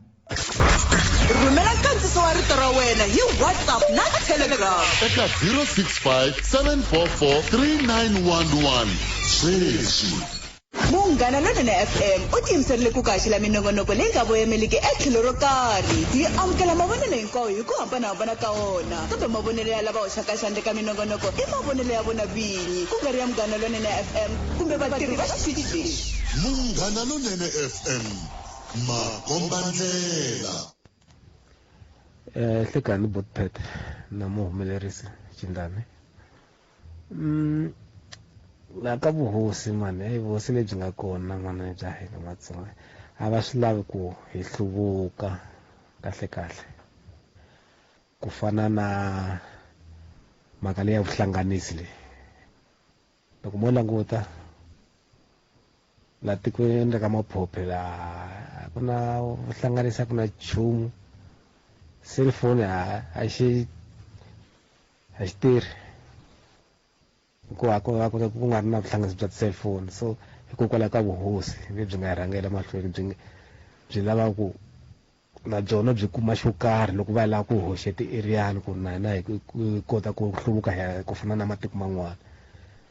rhumela nkandziso wa rito ra wena hi WhatsApp na Telegram eka 065 744 3911 sweswi Munghana Lonene FM u tiyimiserile ku kaxila minongonoko leyi nga voyameliki etlhelo ro karhi hi amukela mavonelo hinkwawo hi ku hambanahambana ka wona kambe mavonelo ya lava hoxaka xandla ka minongonoko i mavonelo ya vona vinyi ku nga ri ya Munghana Lonene FM kumbe vatirhi va xitichi lexi Munghana Lonene FM makombandlela hlekani Boothead na muhumelerisi Jindane la ka vuhosi mani vuhosi lebyi nga kona n'wana bya hina Matsonga a va swi lavi ku hi hluvuka kahle ku fana na mhaka leyi ya vuhlanganisi leyi loko mo languta la tikweni ka Maphophe la ku na vuhlanganisi ku na chumu cellphone a xi tirhi ku nga ri na vuhlanganisi bya cellphone so hikokwalaho ka vuhosi lebyi nga rhangela mahlweni byi lava ku na byona byi kuma xo karhi loko va lava ku hoxe ti-areani ku na hina hi kota ku hluvuka ku fana na matiko man'wana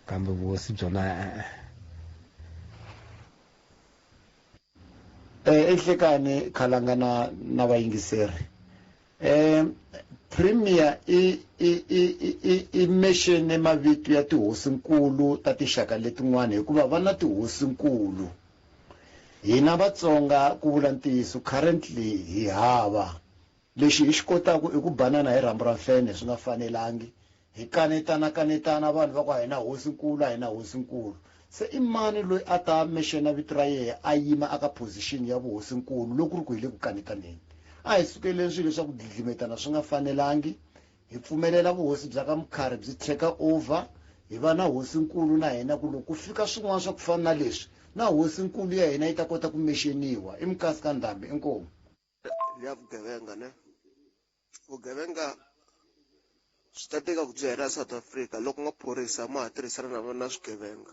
kambe vuhosi byona ehlekani khalangana na vayingiseri Premier i mention mavito ya tihosinkulu ta tixaka letin'wana hikuva va na tihosinkulu hina Vatsonga ku vula ntiyiso currently hi hava lexi hi xi kotaka i ku banana hi rambu ra mfene swi nga fanelangi hi kanetana vanhu va ku hina hosinkulu se i mani loyi a ta mention vito ra yena a yima aka position ya vuhosinkulu loko ri ku hi le ku kanetaneni a hi sukeleni swilo leswaku didlimetana swi nga fanelangi hi pfumelela vuhosi bya ka Mkhari byi take over hi va na hosinkulu na hina ku loko ku fika swin'wana swa ku fana na leswi na hosinkulu ya hina yi ta kota ku mexeniwa i Mukasi ka Ndhambi inkomu ya vugevenga ne vugevenga swi ta tika ku byi hela South Africa loko maphorisa ma ha tirhisana na swigevenga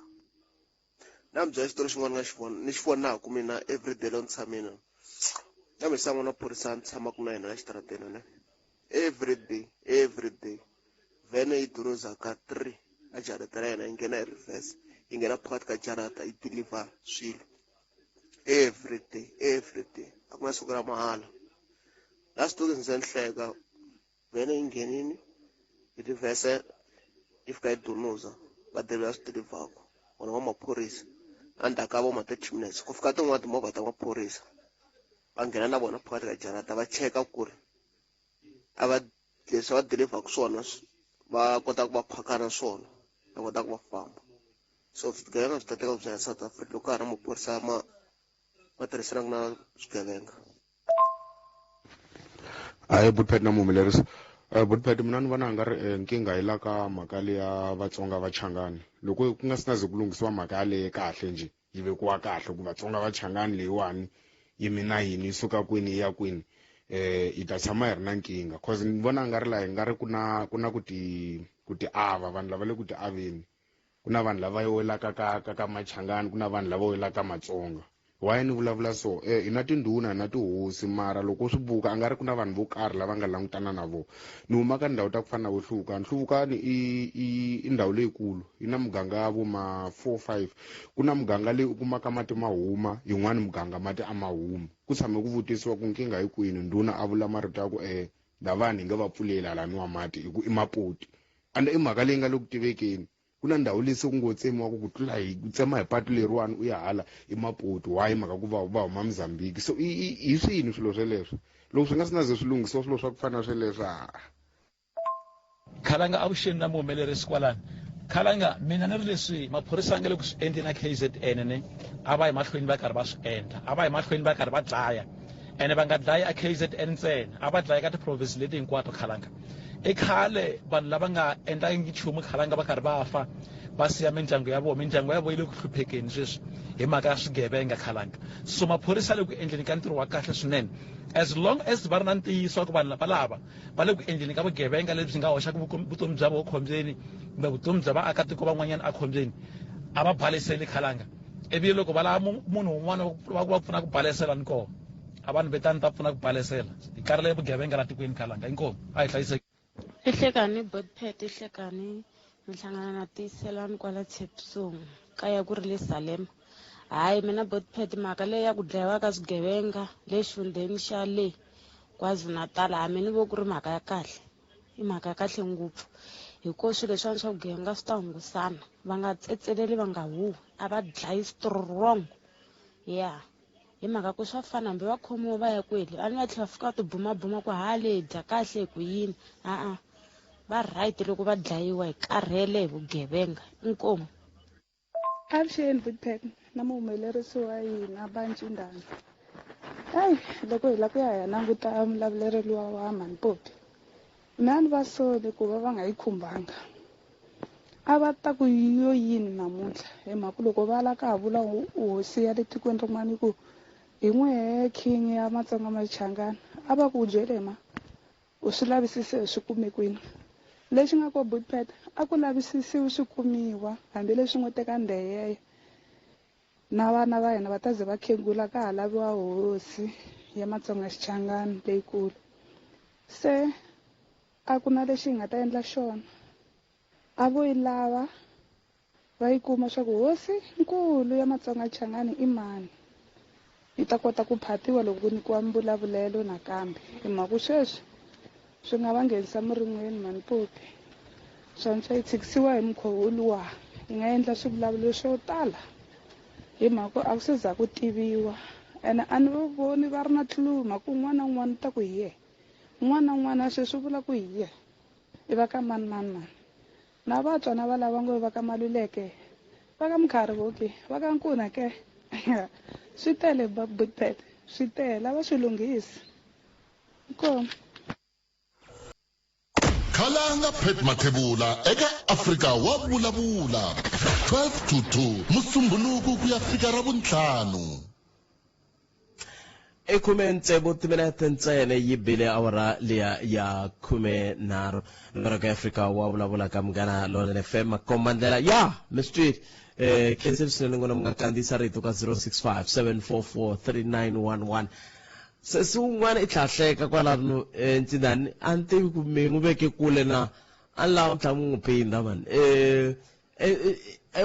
na mi byela xitori xin'wana ni xi vonaku mina everyday lo ni tshamini na mi san'wana maphorisa ni tshamaku na yena la xitarateni ne everyday vhene yi duroza ka 3 a jarata ra yena yi nghena hi reverse yi nghena phakathi ka jarata yi deliver swilo everyday a ku na siku ra mahala la sitori ndzi ni hleka vhene yi nghenini yi reverse yi fika yi dunuza va deliver swi delivaku vona va maphorisa endzhaku ka vo ma 30 minutes ku fika tin'wana timovha ta maphorisa va nghena na vona phakathi ka jarata va cheka ku ri a va leswi va delivaku swona va kota ku va phakana swona va kota ku va famba so swigevenga swi ta teka ku bya South Africa loko ha ri maphorisa ma tirhisanaka na swigevenga. Hayi Buthphet na muhumelerisi Buthphet mina ni vona nga ri nkinga yi la ka mhaka leya Vatsonga Vachangani loko ku nga si na ze ku lunghisiwa mhaka yaleyo kahle nje yi vekiwa kahle ku Vatsonga Vachangani leyiwani yi mina yini yi suka kwini yi ya kwini yi ta tshama yi ri na nkinga cause ni vona nga ri la hi nga ri ku na ku ti ava vanhu lava le ku ti aveni ku na vanhu lava welaka ka Machangani ku na vanhu lava welaka Matsonga why ni vulavula so hi na tindhuna hi na tihosi mara loko swi buka a nga ri ku na vanhu vo karhi lava nga langutana na vo ni huma ka ndhawu ta ku fana na vo Hluvukani i ndhawu leyikulu yi na muganga ya vo ma 4-5 ku na muganga leyi u kumaka mati ma huma yin'wana muganga mati a ma huma ku tshame ku vutisiwa ku nkinga hi kwini ndhuna a vula marito ya ku davani hi nga va pfulela laniwa mati hi ku i mapoti ande i mhaka leyi nga le ku tivekeni ku na ndhawu lesi ku ngo tsemiwa ku tlula hi ku tsema hi patu leriwani u ya hala i mapoti why mhaka ku va huma Mozambique so hi swini swilo sweleswo loko swi nga si na ze swi lunghisiwa swilo swa ku fana sweleswo Khalanga avuxeni na muhumelerisi kwalani Khalanga mina ni ri leswi maphorisa nga le ku swi endli na KZN ne a va hi mahlweni va karhi va swi endla a va hi mahlweni va karhi va dlaya ene va nga dlayi a KZN ntsena a va dlaya ka ti-province leti hinkwato Khalanga i khale vanhu lava nga endlangi nchumu Khalanga va karhi va fa va siya mindyangu ya vona yi le ku hluphekeni sweswi hi mhaka ya swigevenga Khalanga so maphorisa le ku endleni ka ntirho wa kahle swinene as long as va ri na ntiyiso wa ku vanhu lava va le ku endleni ka vugevenga lebyi nga hoxaka vutomi bya vona khombyeni kumbe vutomi bya vaakatiko van'wanyana a khombyeni a va baliseli Khalanga ivi loko va lava munhu un'wana va pfuna ku balesela ni koho a vanhu vetani ta pfuna ku balesela hi karhi le vugevenga la tikweni Khalanga inkomo a hi hlayiseki Ihlekani Buthphet ihlekani mihlangana na tiselani kwala Thepsong kaya ku ri le Salem hayi mina Buthphet mhaka leyi ya ku dlayiwa ka swigevenga le xifundheni xa le KwaZulu-Natal a mi ni vo ku ri mhaka ya kahle i mhaka ya kahle ngopfu hikuva swilo leswiwani swa vugevenga swi ta hungusana va nga tsetseleli va nga huwi a va dlayi strong ya hi mhaka ku swa fana hambi va khomiwa va ya kweli a ni va tlhela va fika tibumabuma ku hale dya kahle ku yini va right loko va dlayiwa hi karhele hi vugevenga inkomo avuxeni Buthphet na muhumelerisi wa hina Bancindana loko hi la ku ya hi ya languta mulavuleri wa Manipopi mina ni va sole ku va nga yi khumbanga a va ta ku yo yini namuntlha hi mhaka loko va la ka ha vula hosi ya le tikweni rin'wana ku hi n'we king ya Matsonga Machangani a va ku byele u swi lavisise hi swi kume kwini lexi nga ko Buthphet a ku lavisisiwi swi kumiwa hambileswi n'wi teka ndheyeyo na vana va hina va ta ze va khegula ka ha laviwa hosi ya Matsonga Xichangani leyikulu se a ku na lexi hi nga ta endla xona a vo yi lava va yi kuma swa ku hosi nkulu ya Matsonga Xichangani i mani yi ta kota ku phatiwa loko ku nyikiwa mbulavulo nakambe hi mhaka ku sweswi swi nga va nghenisa murin'weni Manipopi swantshwa yi tshikisiwa hi mukhuva luwa yi nga endla swivulavulo swo tala hi mhaka a ku se za ku tiviwa ene a ni voni va ri na tluluma ku un'wana na un'wana ta ku hi ye un'wana na un'wana sweswi vula ku hi ye i va ka mani na vatswa na va lava ngo va ka Maluleke va ka Mkhari voke va ka Nkuna ke swi tele Buthphet swi tele lava swi lunghisi inkomo Khalanga Phet Mathebula eka Afrika wa vulavula. 12 to 2 musumbuluku kuyafika ravuntlhanu. Ekumente botiminete ntsene yibile awara liya ya kume naro Norga Africa wa vulavula ka Munghana Lonene FM komandela ya Street kensel sinengona mngakandisa rito ka 0657443911 sesungwana itlhahleka kwalano ntindani ante kumengubeke kule na alla mtlamu ngupinda man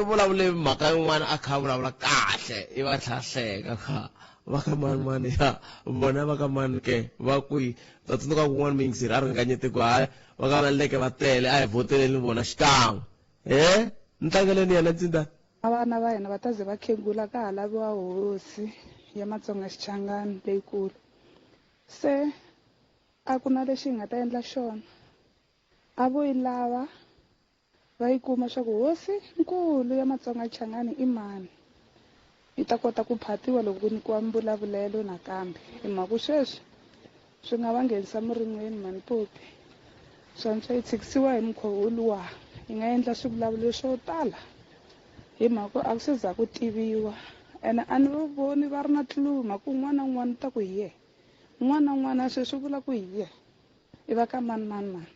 vulavule mhaka yin'wana a kha vulavula kahle I va tlhahleka kha vakamanimani ya bona vakamani ke va kwi ta tsundzuka kun'wana mingisiri a ringanyete ku haya vakamanileke va tele a hi voteleni vona xikan'we ntlangeleni yena ntsindani vana va hina va ta ze va khegula ka ha laviwa hosi ya Matsonga Xichangani leyikulu se a ku na lexi hi nga ta endla xona a vo yi lava va yi kuma swa ku hosi nkulu ya Matsonga Xichangani I mani yi ta kota ku phatiwa loko ku nyikiwa mvulavulelo nakambe hi mhaka sweswi swi nga va nghenisa murin'weni manipopi swantswa yi tshikisiwa hi mukhuva luwa yi nga endla swivulavulelo swo tala hi mhaka a ku se za ku tiviwa ene a ni voni va ri na tluluma ku un'wana na un'wana ta ku hi ye un'wana na un'wana sweswi vula ku hi ye I va ka mani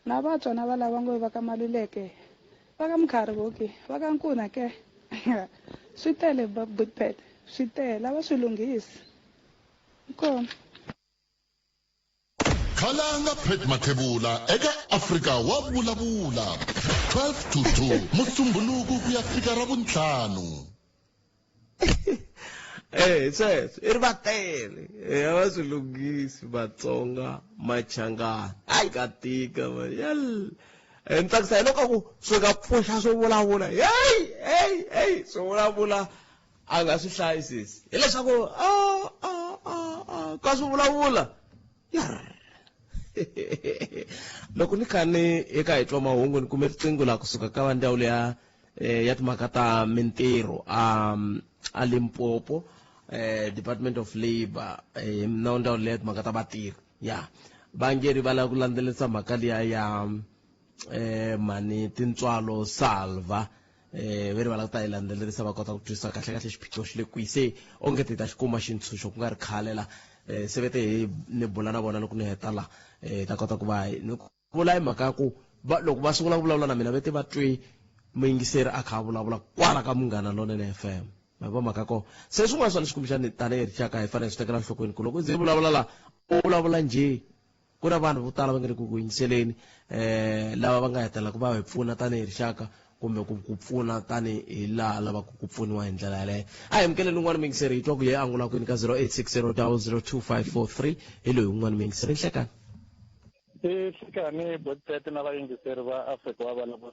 na vatswa na va lava ngo va ka Maluleke va ka Mukharivhoki va ka Nkuna ke swi tele Buddpad swi tele lava swi lunghisi kona Khalanga Pet Mathebula eka Africa wa vulavula 12 to 2 musumbuluku kuyafika ravuntlhanu. Sweswo I ri va tele a va swi lunghisi Matsonga Machangani hayi ka tika yal ntsakisa hi loko ku swi nga pfuxa swo vulavula hey swo vulavula a nga swi hlayisisi hileswaku ka swi vulavula loko ni kha ni eka hi twa mahungu ni kume riqingho la kusuka ka va ndhawu ya timhaka ta mintirho a Limpopo Department of Labor na ndhawu leya timhaka ta vatirhi ya vangeri va la ku landzelerisa mhaka liya ya mani tintswalo salva veri va la ku ta yi landzelerisa va kota ku twisisa kahle xiphiqo xi le kwise onge ti ta xi kuma xintshunxo ku nga ri khale la se vete hi ni bula na vona loko ni heta la ta kota ku va ni vula hi mhaka ku loko va sungula ku vulavula na mina vete va twi muyingiseri a kha a vulavula kwala ka Munghana Lonene FM ma va mhaka ko se swin'wana swa leswi kumbexani tanihi rixaka hi fanele swi tekela nhlokweni ku loko ndzi vulavula la u vulavula njhe ku na vanhu vo tala va nga ri ku yingiseleni lava va nga hetela ku va hi pfuna tanihi rixaka kumbe ku pfuna tanihi laha lavaka ku pfuniwa hi ndlela yaleyo a hi mukeleni un'wana miyingiseri hi twa ku ye angula kwini ka 0860002543 hi loyi un'wana miyingiseri Nhlekani Nhlekani Buddpad na vayingiseri va Africa wa vulavula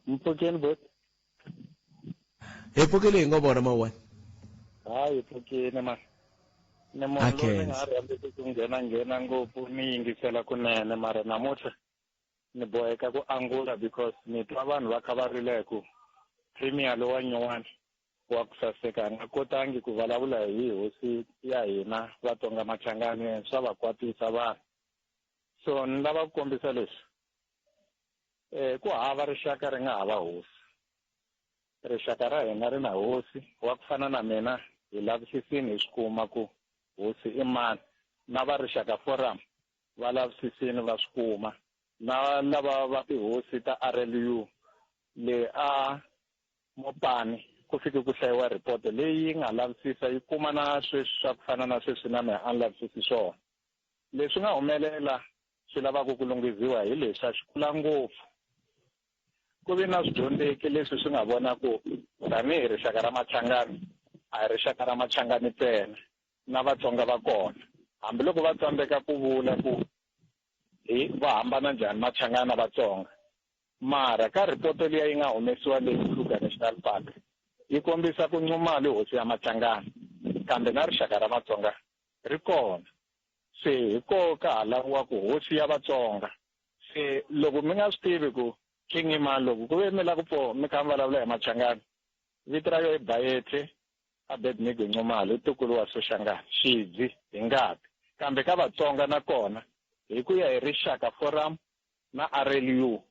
mpfukeni bot hi pfukile hi ngo vona mawani hayi pfukini ma ni munhu loyi nga rhandzi ku nghena ngopfu ni yingisela kunene mara namuntlha ni boheka ku angula because ni twa vanhu va kha va rile ku premier lo wa nyuwani wa ku saseka nga kotangi ku vulavula hi hosi ya hina Vatsonga Machangani swa va kwatisa vanhu so ni lava ku kombisa leswi ku hava rixaka ri nga hava hosi rixaka ra hina ri na hosi wa ku fana na mina hi lavisisini hi swi kuma ku hosi I mani na va rixaka forum va lavisisini va swi kuma na lava va tihosi ta RLU le a Mopani ku fike ku hlayiwa report leyi nga lavisisa yi kuma na sweswi swa ku fana na sweswi na me a lavisisi swona leswi nga humelela swi lava ku lunghisiwa hi leswi a swi kula ngopfu ku vi na swidyondzeki leswi swi nga vona ku tanihi rixaka ra Machangani a hi rixaka ra Machangani ntsena na Vatsonga va kona hambiloko va tsandzeka ku vula ku va hambana njhani Machangani na Vatsonga mara ka ripoto liya yi nga humesiwa le Kruger National Park yi kombisa ku Nxumalo hosi ya Machangani kambe na rixaka ra Matsonga ri kona se hi ko ka ha laviwa ku hosi ya Vatsonga se loko mi nga swi tivi ku King Imani loko ku ve mi la ku mi kha mi vulavula hi Machangani vito ra yo I Bayethe Abednego Nxumalo ntukulu wa Soshangani Xidzi hi ngati kambe ka Vatsonga na kona hi ku ya hi rixaka forum na RLU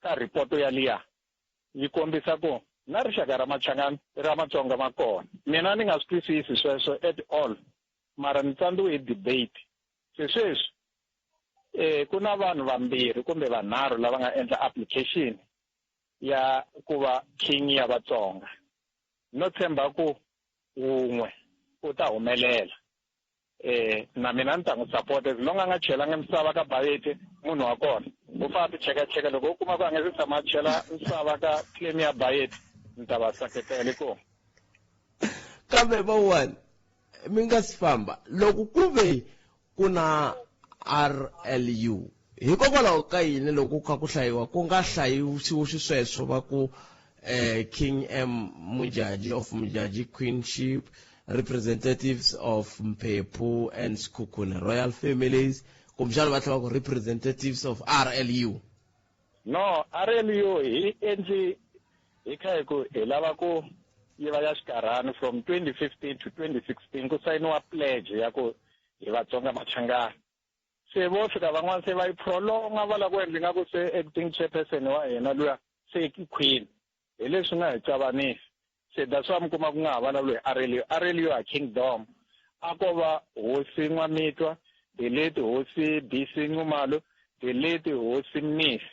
ka ripoto yaliya yi kombisa ku na rixaka ra Machangani ra Matsonga ma kona. Mina ni nga swi twisisi sweswo at all mara ni tsandziwe hi debate. Sweswi ku na vanhu vambirhi kumbe vanharhu lava nga endla application ya ku va king ya Vatsonga. No tshemba ku wun'we u ta humelela. Na mina ni ta n'wi support as long nga chelanga misava ka Bayete munhu wa kona u fa ti cheka loko u kuma ku a nga se tshama chela misava ka claim ya Bayete ni ta va seketela ko. Kambe bawani mi nga si famba loko ku ve ku na RLU hikokwalaho ka yini loko kha ku hlayiwa ku nga hlayiwa sweswo va ku King M Mujaji of Mujaji Queenship, representatives of Mpepu and Skukune royal families, kumjalo va tlhava ku representatives of RLU? No, RLU hi endli hi kha ku hi lava ku yi va ya xikarhani from 2015 to 2016 ku sayiniwa pledge ya ku hi Vatsonga Machangani. Se vo fika van'wana se va yi prolonga va la ku endla nga ku se acting chairperson wa hina luya se ki queen hi leswi nga hi cavanisi. Se that's why mi kuma ku nga ha vulavuli hi RLU a kingdom a ko va hosi N'wamitwa, the late hosi BC Nxumalo, the late hosi Mnisi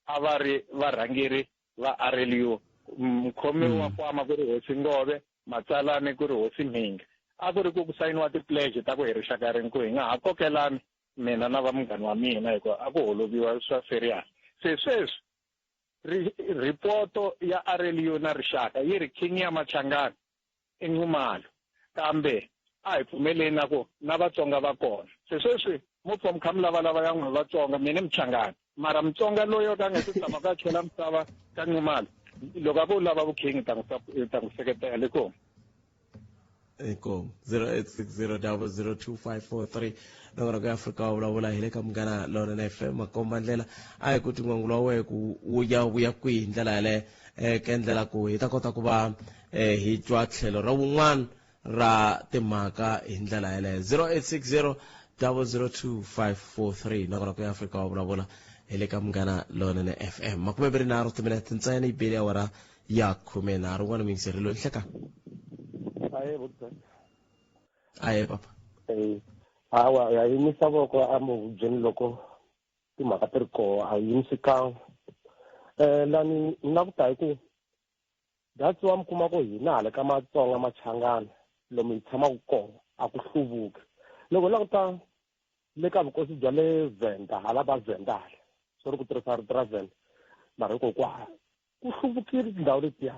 a va ri varhangeri va RLU. Mkhomi wa kwama ku ri hosi Ngove, Matsalani ku ri hosi Mhinga. A ku ri ku sayiniwa ti-pledge ta ku hi rixaka rin'we hi nga ha kokelani mina na va munghana wa mina hikuva a ku holoviwa swa serious. Se sweswi ripoto ya RLU na rixaka yi ri king ya Machangani i Nxumalo kambe a hi pfumeleni na ku na Vatsonga va kona. Se sweswi mo pfa mi kha mi lavalava ya n'we Vatsonga mina Mchangani mara Mutsonga loyo ka nga se tshama ka chela misava ka Nxumalo loko a ku lava vuking ta n'wi seketela ko. 0860002543 nongora ku Afrika wa vulavula hi le ka Munghana Lonene FM makomba ndlela a hi ku tin'wangulo wa wehe ku wu ya kwihi ndlela yale ka endlela ku hi ta kota ku va hi twa tlhelo ra wun'wana ra timhaka hi ndlela yaleyo. 0860002543 nongora ku Afrika wa vulavula hi le ka Munghana Lonene FM 23 timinete ntsena ibili awara ya 13 n'wana mingisirilo nhleka. Aye papa. Hawa ya yimisa voko a muvhujeni loko timhaka ti ri koho a yimisi kan'we. Lani na ku ta hi ku that's why mi kuma ku hina hala ka Matsonga Machangani lomu hi tshamaka kona a ku hluvuki. Loko languta le ka vukosi bya le Venda hala va Venda hala swi ri ku tirhisa rito ra Venda mara hikokwalaho ku hluvukile tindhawu letiya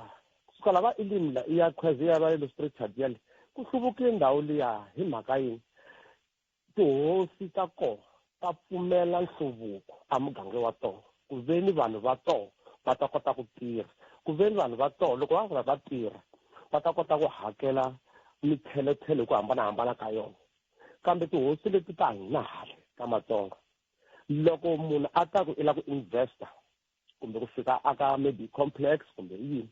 kusuka lava Ilimla ya Khwezi ya va le Street yale ku hluvukile ndhawu liya hi mhaka yini tihosi ta kona ta pfumela nhluvuko a muganga wa tona ku veni vanhu va tona va ta kota ku tirha ku veni vanhu va tona loko va vula va tirha va ta kota ku hakela mithelethele ku hambanahambana ka yona. Kambe tihosi leti ta hina hala ka Matsonga loko munhu a ta ku i lava ku investa kumbe ku fika aka maybe complex kumbe yini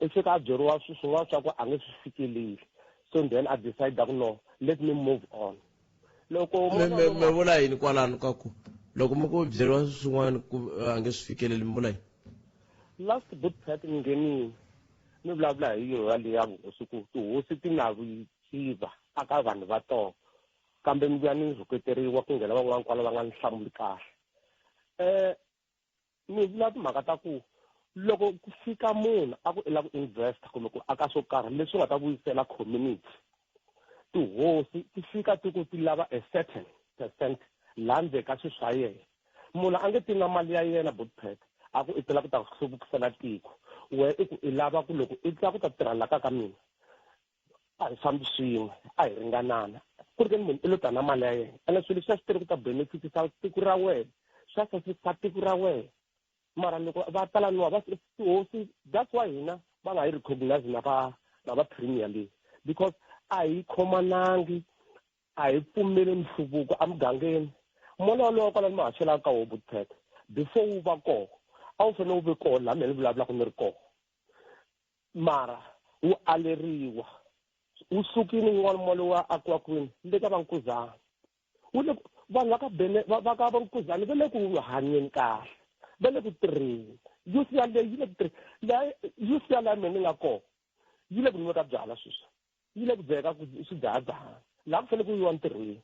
i fika a byeriwa swin'wana swa ku a nge swi fikeleli so then I decide that no let me move on. Loko me vula yini kwalano ka ku loko mo ku byeriwa swin'wana ku a nge swi fikeleli mi vula yini? Last boot pattern ngenini ni vulavula hi yo yali ya vuhosi ku tihosi ti nga vuyiva aka vanhu va tona kambe mi vuya ni rhuketeriwa ku nghena van'wana kwala va nga ni hlamuli kahle. Ni vula timhaka ta ku loko ku fika munhu a ku i lava ku invest kumbe ku aka swo karhi leswi nga ta vuyisela community tihosi ti fika ti ku ti lava a certain percent laha ndzeni ka swilo swa yena. Munhu a nge ti na mali ya yena budpet a ku i tela ku ta hluvukisela tiko wena i ku i lava ku loko i tla ku ta tirha laha ka mina a hi fambi swin'we a hi ringanana ku ri ke ni munhu i lo ta na mali ya yena ene swilo leswi a swi tele ku ta benefitisa tiko ra wena swa sasisa tiko ra wena mara loko va tala niwa va tihosi that's why hina va nga yi recognize na va Premier League because a hi khomanangi a hi pfumeli nhluvuko emugangeni. Mona walowo kwala ni ma haxelaka ka wo budpet before wu va koho a wu fanele wu ve koho laha mina ni vulavulaka ni ri koho mara wu aleriwa wu sukile n'wana molo wa akiwa kwini le ka Vankuzani vanhu va ka Vankuzani va le ku hanyeni kahle va le ku tirheni youth ya le yile la youth ya la meni nga ko yile ku nweka byala sweswi yile ku byeka ku swidzaha la ku fane ku yiwa ntirhweni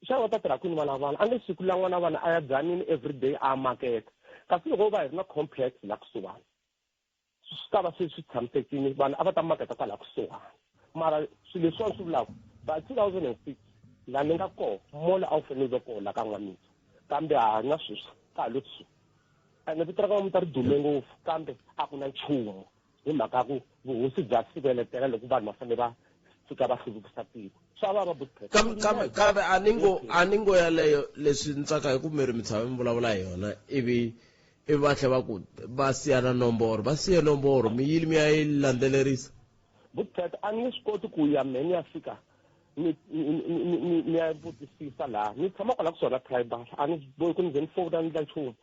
xana va ta tirha kwini vana vana a nge siku la n'wana vana a ya byanini every day a market kasi loko va hi ri na complex la kusuhani swi ta va swi tshamisekile vanhu a va ta maketa kwala kusuhani mara swilo leswiwani swi vulaka by 2006 la ni nga koho mola a wu fanele koho la ka n'wamitsu kambe a na sweswi ka ha lo kusuhi ene vito ra ka n'wamitsu ri dume ngopfu kambe a ku na nchumu hi mhaka ya ku vuhosi bya siveletela loko vanhu va fanele va fika va hluvukisa tiko swa vava kambe aningo yaleyo leswi ntsaka hi ku miri mi tshama mi vulavula hi yona ivi va tlhe va ku va siyana nomboro va siye nomboro mi yili mi ya yi landzelerisa Butheta a ni swi koti ku ya meni ya fika ni ya vutisisa laha ni tshama kwala kusuhana tribal a ni bohi ku ni ze ni fowuna ni ta nchumu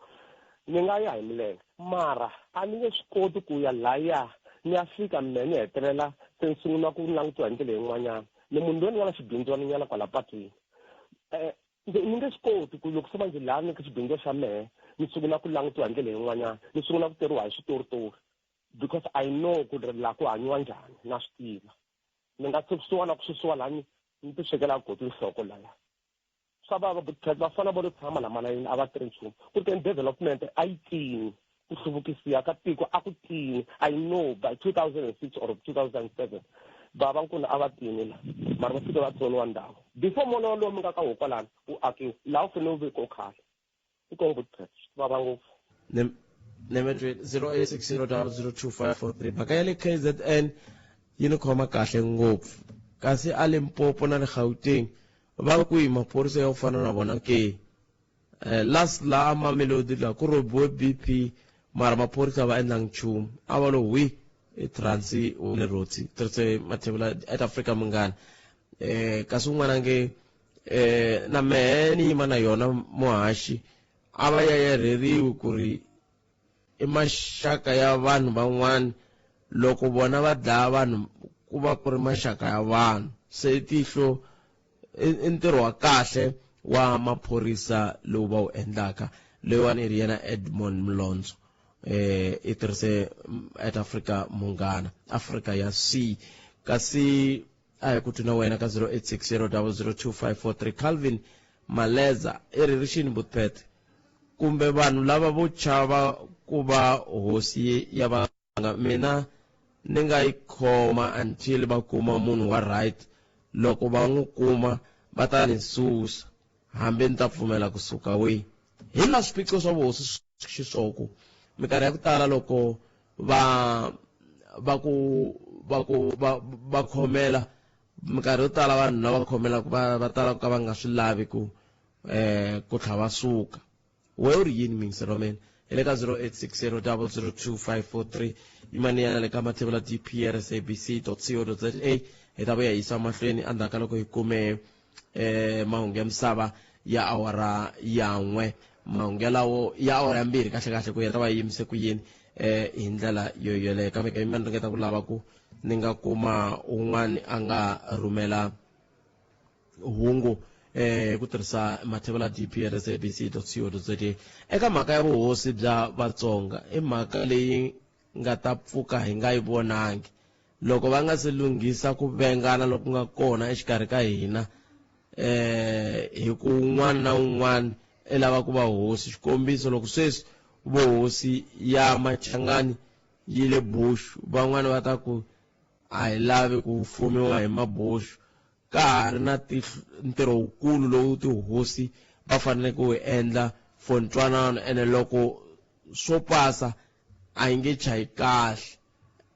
ni nga ya hi milenge mara a ni nge swi koti ku ya laya ni ya fika meni ni hetelela se ni sungula ku langutiwa hi ndlela yin'wanyana ni munhu loyi ni nga na xibindzwaninyana kwala patwini ni nge swi koti ku loko se va ndzi laha ni ka xibindzwa xa mehe ni sungula ku langutiwa hi ndlela yin'wanyana ni sungula ku teriwa hi switoritori because I know ku ri la ku hanyiwa njhani na swi tiva ni nga tsekusiwa na ku susiwa laha ni ti swekela goti nhloko laya swa vava Butheta va fana va lo tshama la malayini a va tirhi nchumu ku ri development a yi tini ku hluvukisiwa ka tiko a ku tini I know by 2006 or 2007 babankulu a va tini la mara va fika va tsoniwa ndhawu before mona lowu mi nga ka hokwalani u akiwa laha u fanele u veko khale i kona Butheta vava ngopfu Nemetwe 0860002543 mhaka ya le KZN yi ni khoma kahle ngopfu kasi a Limpopo na le Gauteng va ku yi maphorisa ya ku fana na vona ke last la Mamelodi la ku robiwe BP mara maphorisa va endla nchumu a va lo wi transi o le rotsi tirse Mathebula at Africa Mungana kasi un'wana nge na mehe ni yima na yona muhashi a va yayarheriwi ku ri i maxaka ya vanhu van'wana loko vona va dlaya vanhu ku va ku ri maxaka ya vanhu se tihlo i ntirho wa kahle wa maphorisa lowu va wu endlaka leyiwani i ri yena Edmond Mlonzo i tirhise at Africa Mungana Africa ya C kasi a hi ku tuna wena ka 0860002543 Calvin Maleza i ri rixini Butheta kumbe vanhu lava vo chava ku va hosi ya vanga mina ni nga yi khoma until va kuma munhu wa right loko va n'wi kuma va ta ni susa hambi ni ta pfumela kusuka wihi hi na swiphiqo swa vuhosi xiswoko minkarhi ya ku tala loko va khomela minkarhi yo tala vanhu lava khomela va tala ku ka va nga swi lavi ku tlhava suka we u ri yini mingiselo mena ele ka 0860002543 imani yana le ka Mathebula dprsabc.co.za hi ta vuya hi yisa mahlweni endzhaku loko hi kume mahungu ya misava ya awara yan'we mahungu yalawo ya awara yambirhi kahle ku ya ta va yimise ku yini hi ndlela yoyoleyo kambe ka imani ringeta ku lava ku ni nga kuma un'wana a nga rhumela hungu ku tirhisa Mathebula dprsabc.co.za eka mhaka ya vuhosi bya Vatsonga i mhaka leyi nga ta pfuka hi nga yi vonangi loko va nga se lunghisa ku vengana loko nga kona exikarhi ka hina hi ku un'wana na un'wana i lava ku va hosi xikombiso loko sweswi vuhosi ya Machangani yi le Bush van'wana va ta ku a hi lavi ku fumiwa hi maboshu ka ha ri na ntirho wukulu lowu tihosi va fanele ku endla for ntwanano ene loko swo pasa a yi nge chayi kahle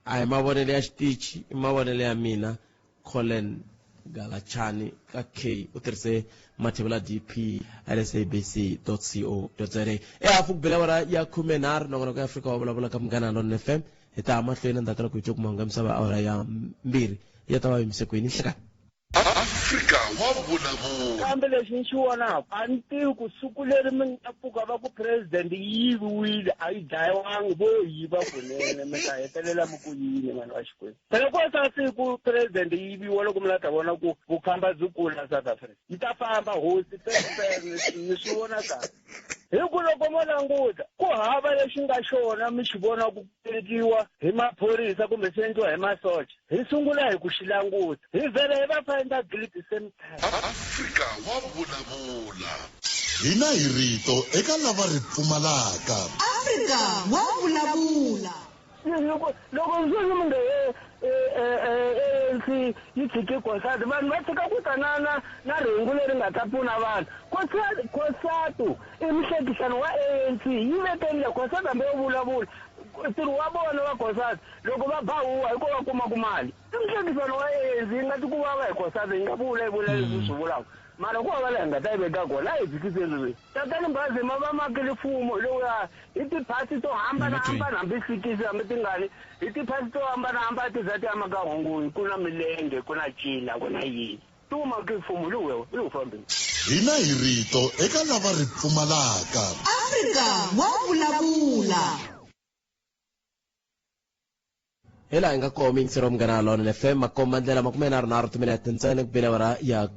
a hi mavonelo ya xitichi i mavonelo ya mina Colin Galachani ka K u tirhise Mathebula dprsabc.co.za hafu ku bela wara ya 13 nongonoko ya Afrika wa vulavula ka Munghana London FM hi ta mahlweni endzhaku ku hi cuma mahungu ya misava awara ya 2 ya ta va yimise ku yini hlekani Afrika wa vulavula kambe lexi ni xi vonaka a ni tivi ku siku leri mi nga pfuka va ku president yiviwile a yi dlayiwangi vo yiva kunene mi ta hetelela mi ku yini vanhu va Xikwembu phela ko sa siku president yiviwa loko mi la ta vona ku vukhamba byi kula South Africa yi ta famba hosi ni swi vona kahle Loko mo languta ku hava lexi nga xona mi xi vona ku tekiwa hi maphorisa kumbe swi endliwa hi masocha hi sungula hi ku xi languta hi vhele hi va find guilty same time. Afrika wa vulavula hina hi rito eka lava ri pfumalaka. Afrika wa vulavula. Loko ndzuni mi nge ANC yi tshike Khosatu vanhu va tshika ku tanana na rhengu leri nga ta pfuna vanhu. Khosatu i mihlekisano wa ANC yi vekenile Khosatu hambi yo vulavula ntirho wa vona va Khosatu loko va bahuwa hi ko va kumaka mali. I mihlekisano wa ANC yi nga ti ku vava hi Khosatu yi nga vula leswi swi vulaka mara ku va la hi nga ta yi veka kona hi dzikiseli tatani bazi ma va makile mfumo lowuya hi tiphasi to hambanahambana hambi sikisi hambi tingani hi tiphasi to hambanahambana ti za ti ya maka hunguni ku na milenge ku na cina ku na yini tu makile mfumo lowu wu fambeni hina hi rito eka lava ri pfumalaka. Afrika wa vulavula. hela hi nga komi ntsiro mgana lona FM makomandlela makumenaro naro tuminete ntsene kubelawara ya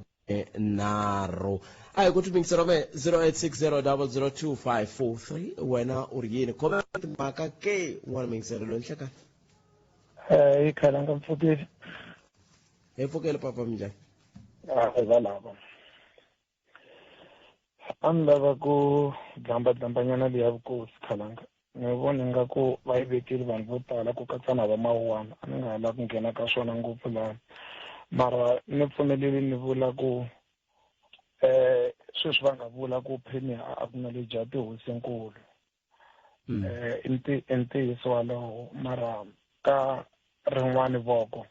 naro ay ku tumingisero me 0860002543 wena uri yini comment maka ke wena mingisero lo nhleka ikhala ngamfukile efukele papa mnjani evalava andava ku dlambanyana liya vukosi khalanga ni vona ingaku va yi vekile vanhu vo tala ku katsa na va mawuwana a ni nga lava ku nghena ka swona ngopfu laha mara ni pfumeleli ni vula ku sweswi va nga vula ku premier a ku na le ja tihosinkulu i ntiyiso walowo mara ka rin'wani voko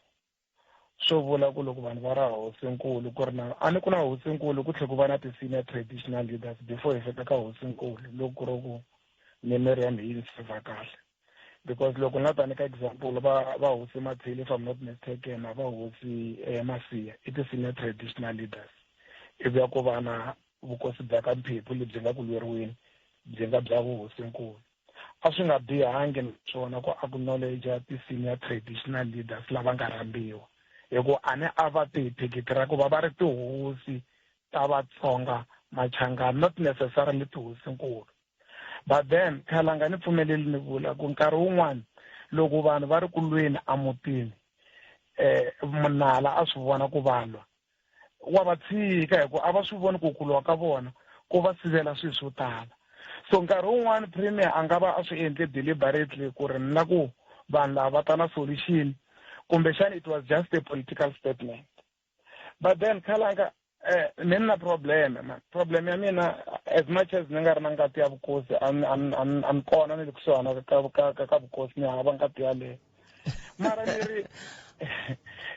swo vula ku loko vanhu va ra hosinkulu ku ri na a ni ku na hosinkulu ku tlhe ku va na ti-senior traditional leaders before hi fika ka hosinkulu loko ku ri ku memory ya mi yi sirva kahle because loko ni ta nyika example va hosi Mathile if I'm not mistaken va hosi Masiya i ti-senior traditional leaders ivi ya ku va na vukosi bya ka Mphipu lebyi nga ku lweriweni byi nga bya vuhosinkulu a swi nga bihangi naswona ku acknowledge ti-senior traditional leaders lava nga rambiwa hikuva a ni a va tiphikitira ku va va ri tihosi ta Vatsonga Machangani not necessarily tihosinkulu. But then khalanga ni pfumeleli ni vula ku nkarhi wun'wana loko vanhu va ri ku lweni amutini munala a swi vona ku valwa wa va tshika hikuva a va swi voni ku kulwa ka vona ku va sivela swilo swo tala so nkarhi wun'wana premier a nga va a swi endle deliberately ku ri na ku vanhu lava ta na solution kumbexana it was just a political statement but then khalanga ni na problem ya mina as much as ni nga ri na ngati ya vukosi I'm kona ni le kusuhana ka vukosi ni hava ngati yaleyo mara ni ri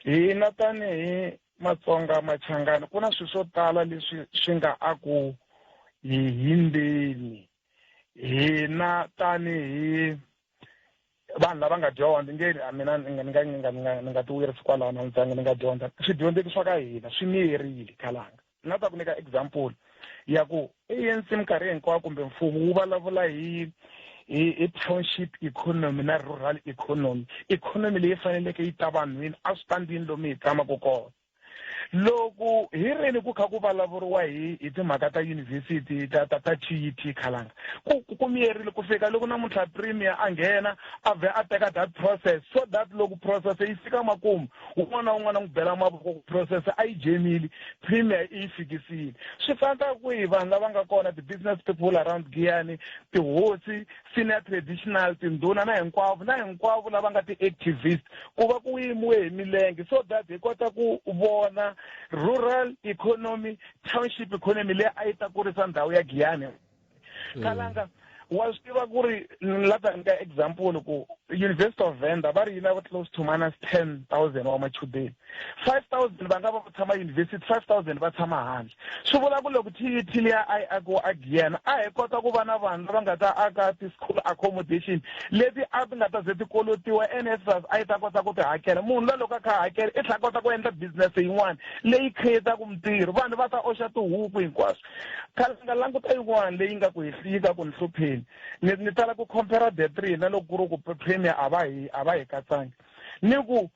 hina tanihi Matsonga Machangani ku na swilo swo tala leswi swi nga aku hi hindzeni hina tanihi vanhu lava nga dyondza mina ni nga ti vuyerisi kwalano ni nga dyondza swidyondzeki swa ka hina swi miyerile khalanga ni nga ta ku nyika example ya ku ANC minkarhi hinkwayo kumbe mfumo wu vulavula hi township economy na rural economy leyi faneleke yi ta vanhwini a swi ta ndini lomu hi tshamaka kona loko hi rini ku kha ku vulavuriwa hi timhaka ta yunivhesiti ta TET khalanga ku miyerile ku fika loko namuntlha premier a nghena a vhe a teka that process so that loko process yi fika makumu un'wana na un'wana n'wi bela mavoko ku process a yi jemile premier yi fikisile swi fanaka ku hi vanhu lava nga kona ti-business people around Giyani tihosi senior traditional tindhuna na hinkwavo lava nga ti-activist ku va ku yimiwe hi milenge so that hi kota ku vona rural economy township economy leyi a yi ta kurisa ndhawu ya Giyani khalanga wa swi tiva ku ri lata nyika example ku University of Venda va ri yi na close to minus 10,000 wa machudeni 5,000 va nga va tshama university 5,000 va tshama handle swi vula ku loko TET liya a yi akiwa a Giyani a hi kota ku va na vanhu lava nga ta aka ti-school accommodation leti a ti nga ta ze ti kolotiwa NSFAS a yi ta kota ku ti hakela munhu loyi loko a kha hakela i tlha kota ku endla business yin'wana leyi create-aku mintirho vanhu va ta oxa tihuku hinkwaswo khale nga languta yin'wana leyi nga ku hi hlika ku ni hlupheni ni tala ku compare the three na loko ku ri ku premier a va hi katsangi ni ku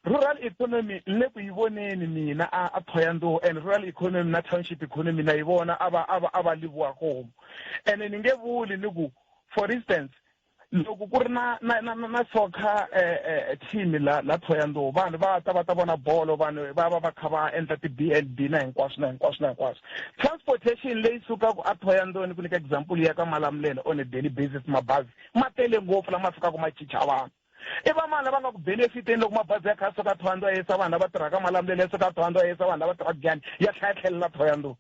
rural economy le ku yi voneni mina a Thohoyandou and rural economy na township economy na yi vona a va liviwa kona and ni nge vuli ni ku for instance loko ku ri na soccer team la Thohoyandou vanhu va ta vona bolo vanhu va kha va endla ti-BNB na hinkwaswo transportation leyi sukaka a Thohoyandou ni ku nyika example ya ka Malamulele on a daily basis mabazi ma tele ngopfu lama fikaka ma chicha vanhu i vanhu lava nga ku benefiteni loko mabazi ya kha suka Thohoyandou ya yisa vanhu lava tirhaka Malamulele ya suka Thohoyandou ya yisa vanhu lava tirhaka Giyani ya tlhelela Thohoyandou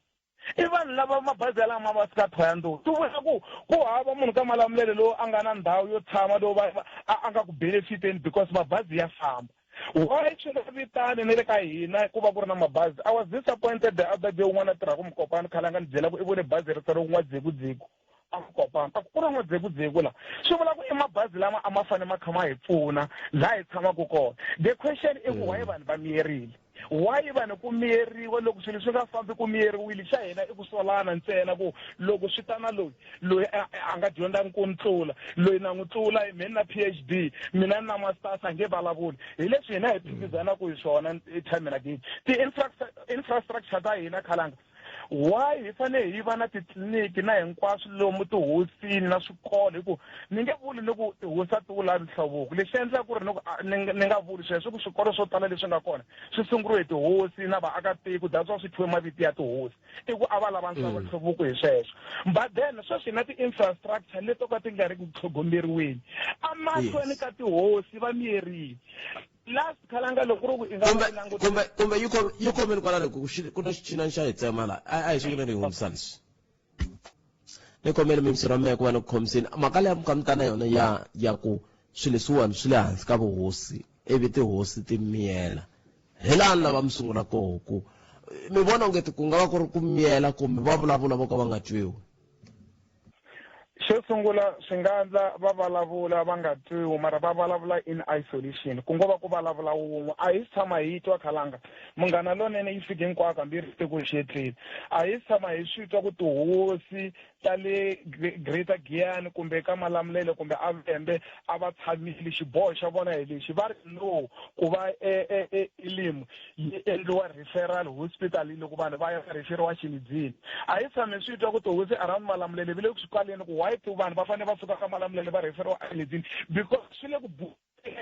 i vanhu lava mabazi lama va suka Thohoyandou tu vona ku hava munhu ka Malamulele lowu a nga na ndhawu yo tshama lowu a nga ku benefiteni because mabazi ya famba. Why swi nga vitani ni le ka hina ku va ku ri na mabazi? I was disappointed the other day un'wana tirhaka Mukopani khale a nga ni byela ku i vone bazi ri tsariwe N'wadzekuzeko a Mukopani a ku ri N'wadzekuzeko la swi vula ku i mabazi lama a ma fane ma kha ma hi pfuna laha hi tshamaka kona. The question i ku why vanhu va miyerile? Why vanhu ku miyeriwa loko swilo swi nga fambi ku miyeriwile xa hina i ku solana ntsena ku loko swi ta na loyi a nga dyondzangi ku ni tlula loyi na n'wi tlula mina na PhD mina na masters a nge vulavuli hi leswi hina hi phikizanaka hi swona time and again ti-infrastructure ta hina khalanga why hi fanele hi va na titliliniki na hinkwaswo lomu tihosini na swikolo hi ku ni nge vuli ni ku tihosi a ti vulavi nhluvuko lexi endlaka ku ri ni nga vuli sweswo ku swikolo swo tala leswi nga kona swi sunguriwe hi tihosi na vaakatiko that's why swi thyiwe maviti ya tihosi i ku a va lava nhluvuko hi sweswo but then sweswi na ti-infrastructure leto ka ti nga ri ku tlhogomeriweni amahlweni ka tihosi va miyerile last khalanga loko ri kumbe yi khomeni kwalano ku na xicina xa hi tsema la a hi swinene hi humisa leswi ni khomeni mimisiro ya mehe ku va ni ku khomiseni mhaka leya muka na yona ya ku swilo leswiwani swi le hansi ka vuhosi ivi tihosi ti miyela hi lani lava mi sungula koho ku mi vona ongeti ku nga va ku ri ku miyela kumbe va vulavula vo ka va nga twiwi? Xo sungula swi nga endla va vulavula va nga twiwi mara va vulavula in isolation ku ngo va ku vulavula wun'we a hi tshama hi twa khalanga munghana lonene yi fike hinkwako hambi ri tiko xi tlile a hi tshama hi swi twa ku tihosi ta le Greater Giyani kumbe ka Malamulele kumbe a Vhembe a va tshamile xiboho xa vona hi lexi va ri no ku va ilimu yi endliwa referral hospital loko vanhu va ya referiwa Xilidzini a hi tshame swi twa ku tihosi around Malamulele vi le ku swi kwaleni ku why vanhu va fanele va suka ka Malamulele va referiwa Xilidzini because swi le ku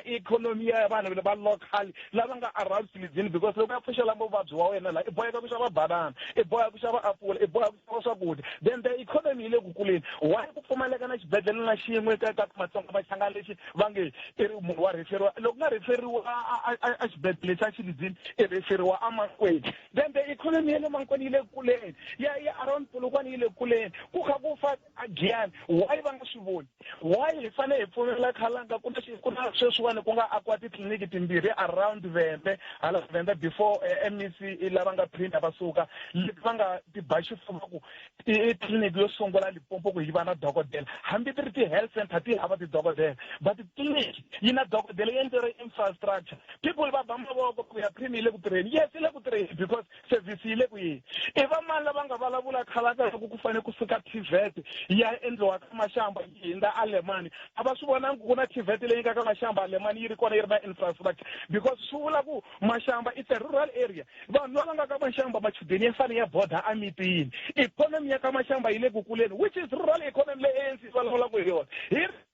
economy ya vanhu va local lava nga around Xilidzini because loko ya pfuxela muvabyi wa wena la i boheka ku xava banana i boheka ku xava apula i boheka ku xava swakudya then the economy yi le ku kuleni why ku pfumaleka na xibedhlele na xin'we ka Matsonga Machangani lexi va nge i ri munhu wa referiwa loko nga referiwa a xibedhlele xa Xilidzini i referiwa amakwenu then the economy ya le Mankweni yi le kuleni ya around Polokwane yi le kuleni ku kha ku fa a Giyani why va nga swi voni why hi fanele hi pfumela khalanga ku na sweswiwani ku nga akiwa titliliniki timbirhi around Vhembe hala Vhembe before MEC lava nga printa va suka leti va nga ti ba xifuva ku titliliniki yo sungula Limpopo ku yi va na dokodela hambi ti ri ti-health center ti hava tidokodela but titliliniki yi na dokodela yi endleriwe infrastructure people va ba mavoko ku ya premier yi le ku tirheni yes yi le ku tirheni because service yi le ku yini i va mani lava nga vulavula khalaka loko ku fanele ku suka TVET ya endliwa ka Mashamba yi hindza Alemani a va swi vonangi ku na TVET leyi nga ka Mashamba Alemani yi ri kona yi ri na infrastructure because swi vula ku Mashamba it's a rural area vanhu lava nga ka Mashamba machudeni ya fane ya border emitini economy ya ka Mashamba yi le ku kuleni which is rural economy leyi ANC vulavulaka hi yona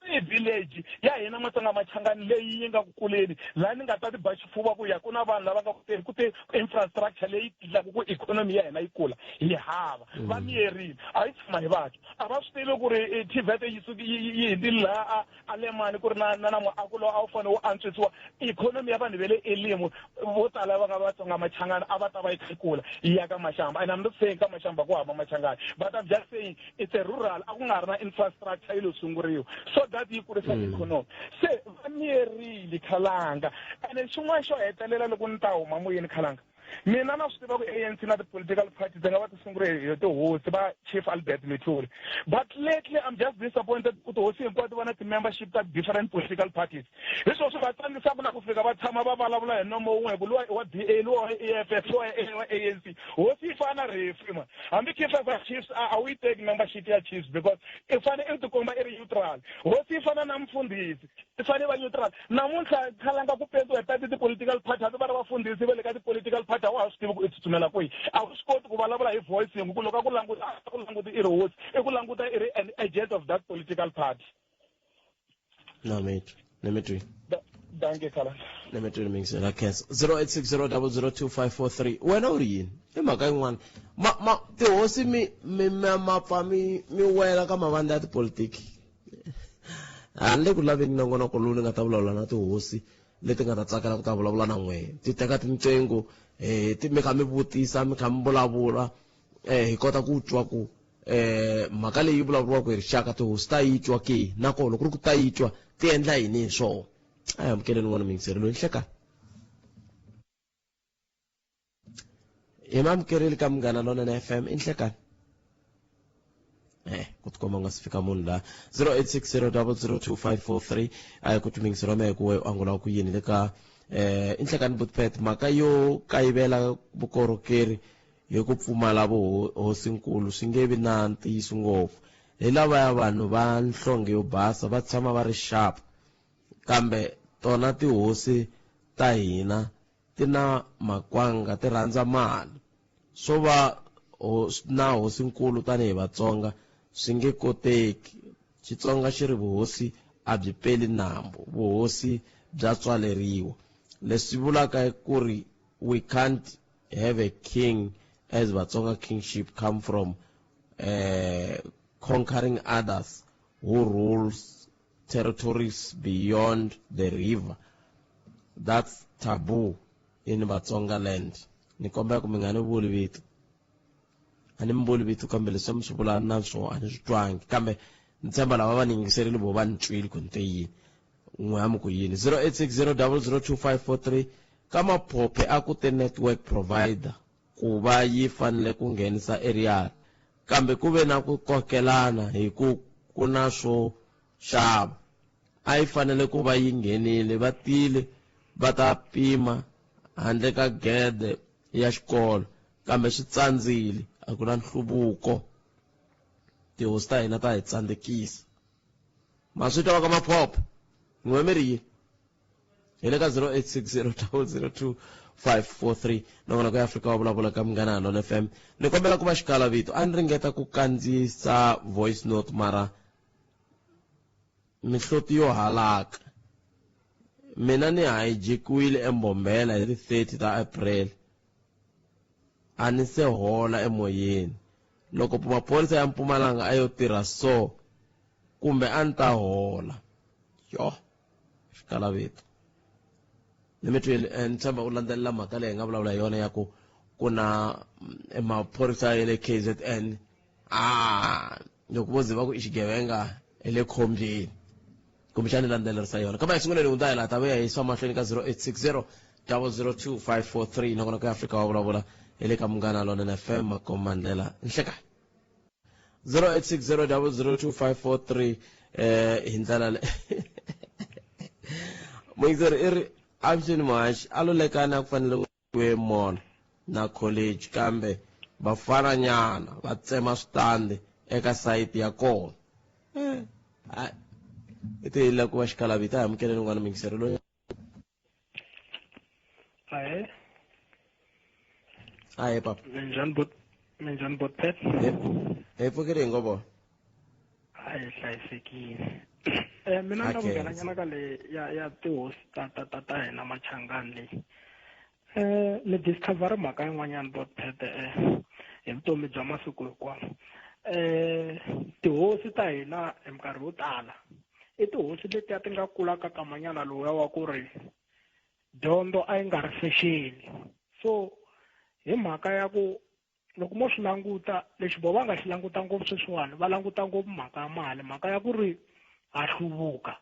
hi village ya hina Matsonga Machangani leyi yi nga ku kuleni laha ni nga ta ti ba xifuva ku ya ku na vanhu lava nga ku te infrastructure leyi tindlaku ku economy ya hina yi kula hi hava va miyerile a yi tshama hi vatho a va swi tivi ku ri TVET yi hindini laha Alemani ku ri na muako lowu a wu fanele wu antswisiwa economy ya vanhu ve le Elimu vo tala va nga Vatsonga Machangani a va ta va yi kha kula yi ya ka Mashamba and I'm not saying ka Mashamba ku hava Machangani but I'm just saying it's a rural a ku nga ri na infrastructure yi lo sunguriwa so that yi kurisa economy se va miyerile khalanga and xin'wana xo hetelela loko ni ta huma moyeni khalanga mina na swi tiva ku ANC na ti-political parties nga va ti sungule hi tihosi va Chief Albert Lutuli but lately I'm just disappointed ku tihosi hinkwato va na ti-membership ta different political parties hi swona swi va tsangisaku na ku fika va tshama va vulavula hi nomo wun'we ku luwa wa DA luwa wa AFF luwa wa ANC hosi yi fana refi man hambi Chief va Chiefs a wu yi teki membership ya Chiefs because i fane i tikomba i ri neutral hosi yi fana na mfundhisi i fane va neutral namuntlha khalanga ku pendiwa hi tati ti-political party hati va ri vafundhisi va le ka ti-political party internet a wa swi tivi ku i tsutsumela kwihi a wu swi koti ku vulavula hi voice yin'we ku loko a ku languta i ri hosi i ku languta i ri an agent of that political party. No mate, nemetwi. Danke khala. Nemetwi mingisela cancel 0860002543 wena uri yini emhaka yin'wana ma tihosi mi mapfa mi wela ka mavandla ya tipolitiki handle ku laveni nongonoko lowu ni nga ta vulavula na tihosi leti nga ta tsakela ku ta vulavula na n'wehe ti teka tintsengo mi kha mi vutisa mi kha mi vulavula hi kota ku twa ku mhaka leyi vulavuriwaka hi rixaka tihosi ta yi twa ke nakona loko ri ku ta yi twa ti endla yini hi swona a hi amukeleni n'wana mingiseri loyi nhlekani hi maamukerile ka Munghana Lonene FM i nhlekani ku tikomba nga si fika munhu la 0860002543 a hi ku timingisero mehe ku we u angula ku yini le ka inhlekani Buthpet mhaka yo kayivela vukorhokeri hi ku pfumala vuhosinkulu swi nge vi na ntiyiso ngopfu hi lavaya vanhu va nhlonge yo basa va tshama va ri sharp kambe tona tihosi ta hina ti na makwanga ti rhandza mali swo va na hosinkulu tanihi Vatsonga swi nge koteki Xitsonga xi ri vuhosi a byi peli nambu vuhosi bya tswaleriwa leswi vulaka ku ri we can't have a king as Vatsonga kingship come from conquering others who rules territories beyond the river. That's taboo in Vatsonga land. Ni kombela ku mi nga ni vuli vitu ani mi vuli vitu kambe leswi mi swi vulana na swona a ni swi twangi kambe ni tshemba lava va ni yingiserile vo va ni twile ku ni te yini n'we ya mi ku yini 0860002543 ka maphophe a ku te network provider ku va yi fanele ku nghenisa aerial kambe ku ve na ku kokelana hi ku na swo xava a yi fanele ku va yi nghenile va tile va ta pima handle ka gede ya xikolo kambe swi tsandzile a ku na nhluvuko tihosi ta hina ta hi tsandzekisa ma swi twa ka maphophe n'we mi ri yini hi le ka 0860002543 nongonoko ya Afrika wa vulavula ka Munghana Lonene FM ni kombela ku va xikala vito a ni ringeta ku kandziyisa voice note mara mihloti yo halaka mina ni hijakiwile eMbombela hi 30 ta April a ni se hola emoyeni loko maphorisa ya Mpumalanga ayo tirha so kumbe a ni ta hola yo xikala vito ni tshemba u landzelela mhaka leyi nga vulavula hi yona ya ku na maphorisa ya le KZN loko vo ze va ku i xigevenga hi le khombyeni kumbexani landzelerisa yona kambe hi sunguleni u ta hi laha ta vuya hi swa mahlweni ka 0860002543 nongonoko ya Afrika wa vulavula hi le ka Munghana Lonene FM Makomandlela nhleka 0860002543 hi ndlela le Moyizeri i ri avuxeni Mahaxi a lo lekana ku fanele ku ye mall na college kambe vafana nyana va tsema switandi eka site ya kona itela ku va xikala vita hi amukeleni n'wana mingiseri loyi aye papa minjhani Buthpet hi pfukile hi ngovo hayi hlayisekile mina na vughelanyana ka le ya tihosi ta hina Machangani leyi ni discover mhaka yin'wanyana Buthpet hi vutomi bya masiku hinkwawo tihosi ta hina hi minkarhi yo tala i tihosi letiya ti nga kula ka kamanyana lowuya wa ku ri dyondzo a yi nga ri fexeni so hi mhaka ya ku loko mo swi languta lexi vo va nga xi languta ngopfu sweswiwani va languta ngopfu mhaka ya mali mhaka ya ku ri ha hluvuka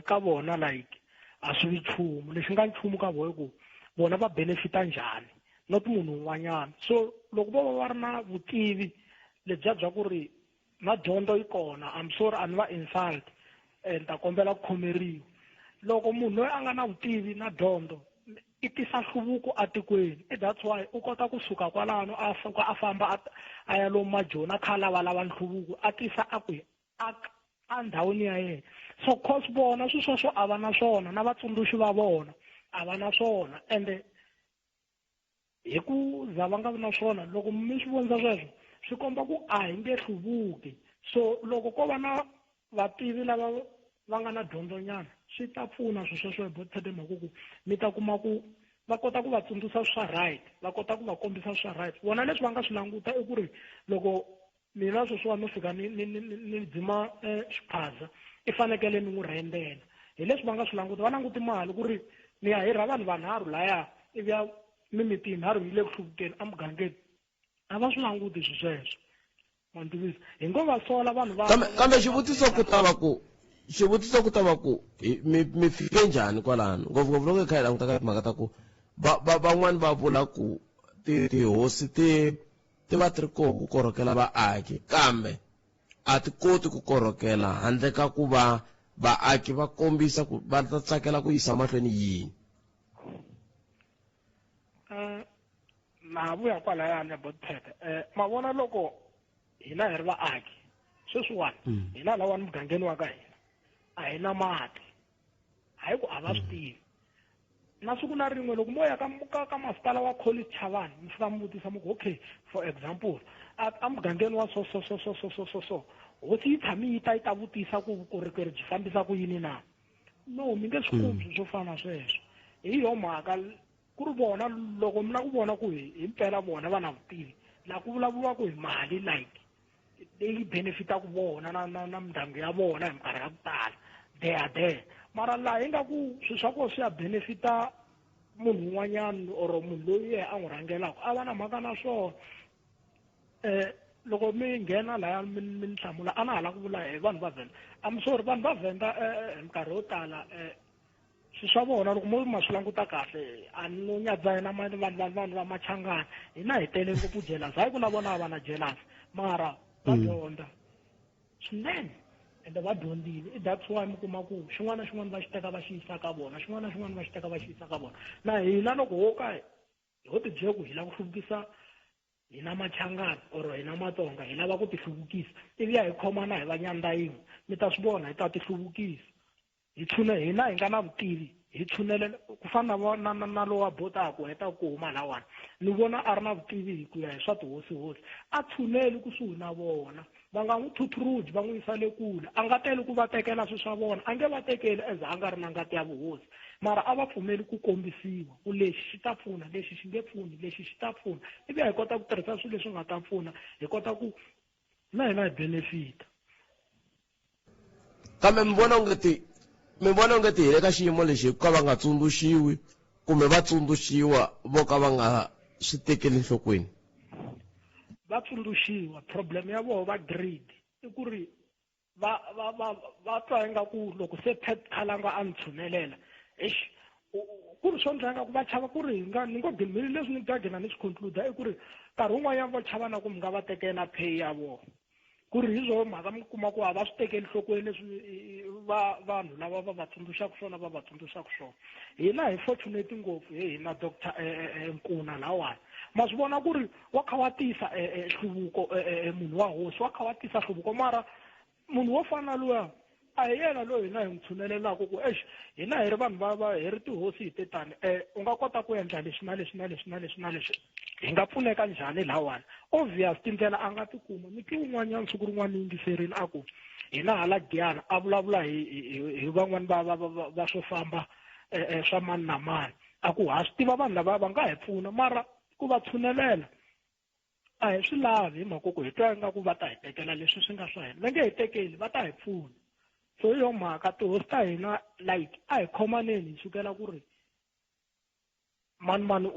ka vona like a swi vi nchumu lexi nga nchumu ka vona ku vona va benefita njhani not munhu un'wanyana so loko vo va va ri na vutivi lebyiya bya ku ri na dyondzo yi kona I'm sorry a ni va insult ni ta kombela ku khomeriwa loko munhu loyi a nga na vutivi na dyondzo i tisa nhluvuko atikweni that's why u kota ku suka kwalano a famba a ya lomu majoni a kha lava nhluvuko a tisa a ndhawini ya yena so cause vona sweswo a va na swona na vatsundzuxi va vona a va na swona ende hi ku za va nga vi na swona loko mi swi vonisa sweswo swi komba ku a hi nge hluvuki. So loko ko va na vativi lava va nga na dyondzonyana swi ta pfuna sweswo hi bothete mhaka ku mi ta kuma ku va kota ku va tsundzuxa swa right, va kota ku va kombisa swa right. Vona leswi va nga swi languta i ku ri loko mina sweswiwani no fika ni dzima xiphaza i fanekele ni n'wi rhendela. Hi leswi va nga swi languta, va languti mali ku ri ni ya hirha vanhu vanharhu laya ivi ya mimiti yinharhu yi le ku hluvukeni emugangeni. A va swi languti sweswo. Mantivisa hi ngo va sola vanhu va kambe xivutiso ku ta va ku mi fike njhani kwalano ngopfungopfu loko hi kha hi languta ka timhaka ta ku van'wani va vula ku tihosi ti va ti ri koho ku korhokela vaaki kambe a ti koti ku korhokela handle ka ku va vaaki va kombisa ku va ta tsakela ku yisa mahlweni yini. Na vuya kwalayani bothete mavona loko hina hi ri vaaki sweswiwani hina lawani mugangeni wa ka hina a hi na mati hayi ku a va swi tivi. Na siku na rin'we loko mo ya ka masipala wa college Chavani mi fika mi vutisa mi ku okay for example a mugangeni wa so hosi yi tshami yi ta vutisa ku vukorhokeri byi fambisa ku yini na. No mi nge swi kumi swo fana sweswo. Hi yo mhaka ku ri vona loko mi na ku vona ku hi mpela vona va na vutivi la ku vulavuriwa ku hi mali like leyi benefitaku vona na mindyangu ya vona hi minkarhi ya ku tala they are there. Mara laha hi nga ku swi swa kona swi ya benefita munhu un'wanyana or munhu loyi a n'wi rhangelaka a va na mhaka na swona. Loko mi nghena laya mi ni hlamula a na ha la ku vula hi vanhu va Venda. I'm sorry vanhu va Venda hi minkarhi yo tala swi swa vona loko mo ma swi languta kahle a no nyadzana na vanhu va Machangana hina hi tele ngopfu jealous hayi ku na vona va na jealous mara va dyondza swinene ende va dyondzile. That's why mi kuma ku xin'wana na xin'wana va xi teka va xi yisa ka vona xin'wana na xin'wana va xi teka va xi yisa ka vona. Na hina loko ho ka ho tibyela ku hi lava ku hluvukisa hina Machangana or hina Matsonga hi lava ku ti hluvukisa ivi ya hi khomana hi va nyandza yin'we mi ta swi vona hi ta ti hluvukisa. Hi tshune hina hi nga na vutivi hi tshunele ku fana na lowa botaku heta ku huma lawani ni vona a ri na vutivi hi ku ya hi swa tihosi a tshuneli kusuhi na vona va nga n'wi thuthurudi va n'wi yisa le kule a nga teli ku va tekela swilo swa vona a nge va tekeli as a nga ri na ngati ya vuhosi mara a va pfumeli ku kombisiwa ku lexi xi ta pfuna lexi xi nge pfuni lexi xi ta pfuna ivi hi kota ku tirhisa swilo leswi nga ta pfuna hi kota ku na hina hi benefita. Kambe mi vona ongeti hi le ka xiyimo lexi hi ku ka va nga tsundzuxiwi kumbe va tsundzuxiwa vo ka va nga swi tekeli enhlokweni. Va tsundzuxiwa problem ya vona va greed i ku ri va twa ingaku loko se Pat Khalanga a ni tshunelela ku ri swo ndla ingaku va chava ku ri ni ngo gimile leswi ni gagena ni swi conclude i ku ri nkarhi wun'wanyana va chava na ku mi nga va tekela pay ya vona ku ri hi zwo mhaka mi kuma ku a va swi tekeli enhlokweni leswi vanhu lava va va tsundzuxaka swona va va tsundzuxaka swona. Hina hi fortunate ngopfu hi hina Dr. Nkuna lawani ma swi vona ku ri wa kha wa tisa nhluvuko munhu wa hosi wa kha wa tisa nhluvuko mara munhu wo fana luya a hi yena loyi hina hi n'wi tshunelelaka ku hina hi ri vanhu hi ri tihosi hi tetani u nga kota ku endla leswi na leswi na leswi na leswi na leswi hi nga pfuneka njhani lawani. Obvious tindlela a nga tikuma miki wun'wanyana siku rin'wana yingiserile a ku hina hala Giyana a vulavula hi van'wani va swo famba swa mani na mani a ku ha swi tiva vanhu lava va nga hi pfuna mara ku va tshunelela a hi swi lavi hi mhaka ku hi twa ingaku va ta hi tekela leswi swi nga swa hina va nge hi tekeli va ta hi pfuna. So hi yo mhaka tihosi ta hina like a hi khomaneni hi sukela ku ri mani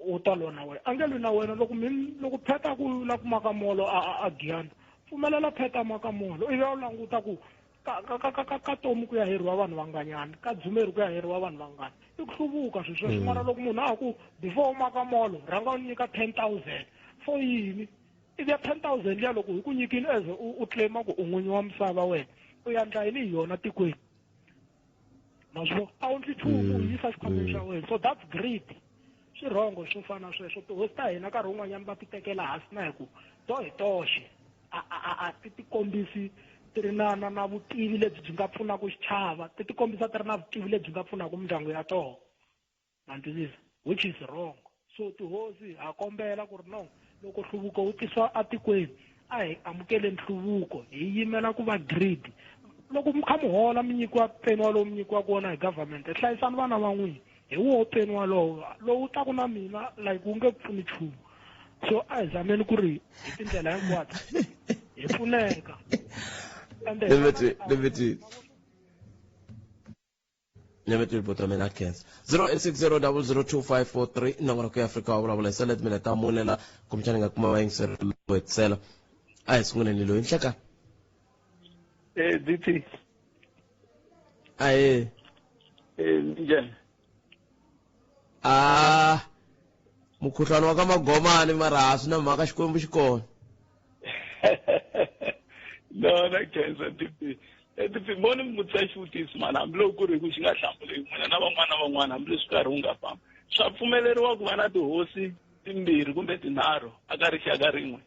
u ta lwa na wena a nge lwi na wena loko pheta ku la ku maka molo a Giyana pfumelela pheta maka molo ivi u languta ku ka tomu ku ya heriwa vanhu vanganyana ka Dzumeri ku ya heriwa vanhu vangani i ku hluvuka swilo sweswo mara loko munhu a ku before u maka molo rhanga u nyika 10,000 for yini ivi ya 10,000 liya loko hi ku nyikini as u claima ku u n'winyi wa misava wena u ya ndla yini hi yona tikweni maswo a wu ndli nchumu u yisa xikhwameni xa wena so that's great swirhongo swo fana sweswo tihosi ta hina nkarhi wun'wanyana va ti tekela hansi na hi ku to hi toxe a ti kombisi ti ri na vutivi lebyi byi nga pfunaka xichava ti kombisa ti ri na vutivi lebyi nga pfunaka mindyangu ya toho mantivisa which is wrong so tihosi ha kombela ku ri no loko nhluvuko wu tisiwa atikweni a hi amukeleni nhluvuko hi yimela ku va grid loko mi kha mi hola mi nyikiwa peni walowo mi nyikiwa kona hi government hlayisani vana va n'wina hi woho peni walowo lowu taku na mina like wu nge pfuni nchumu so a hi zameni ku ri hi tindlela hinkwato hi pfuneka Nemetri botomena kens 0860002543 nongora ku Africa wa vulavula salet mina ta mulela kumchana nga kuma wayingser wetsela ai sungune ni lo inhleka DT ai njani mukhuhlwana wa ka magomani mara asina mhaka xikwembu xikona no na kenza DT mbona mutsa xivutisi mana hambiloko ku ri ku xi nga hlamuleki n'wina na van'wana hambileswi nkarhi wu nga famba swa pfumeleriwa ku va na tihosi timbirhi kumbe tinharhu aka rixaka rin'we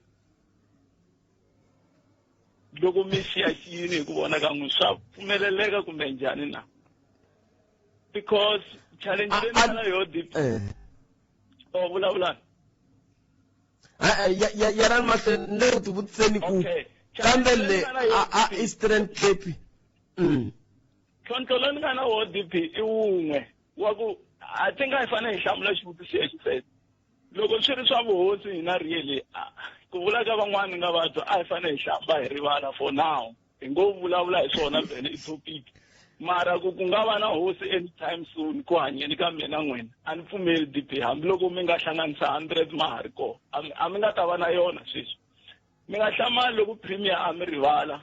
loko mi xiyaxiyini hi ku vona ka n'wina swa pfumeleleka kumbe njhani na because challenge leyi ni nga na yo DP vulavulani yarani mahlweni le ku ti vutiseni ku kambe le a Eastern Cape ntlhontlho lowu ni nga na wo DP i wun'we wa ku I think a hi fanele hi hlamula xivutiso lexi fela loko swi ri swa vuhosi hi na really ku vula ka van'wani nga vatwa a hi fanele hi hlamba hi rivala for now hi ngo vulavula hi swona vhele i topic mara ku nga va na hosi anytime soon ku hanyeni ka mina n'wina a ni pfumeli DP hambiloko mi nga hlanganisa 100 ma ha ri kona a mi nga ta va na yona sweswi mi nga hlamali loko premier a mi rivala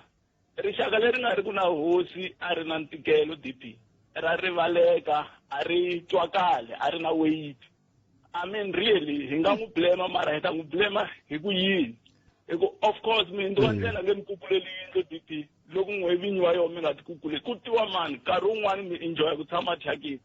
rixaka leri nga ri ku na hosi a ri na ntikelo DP ra rivaleka a ri twakale a ri na weight I mean really hi nga n'wi blame mara hi ta n'wi blame hi ku yini of course mi ndo ndlela nge mikukuleli yindlo DP loko n'we vinyi wa yona mi nga tikukule ku tiwa mani nkarhi wun'wani mi enjoy ku tshama thyakini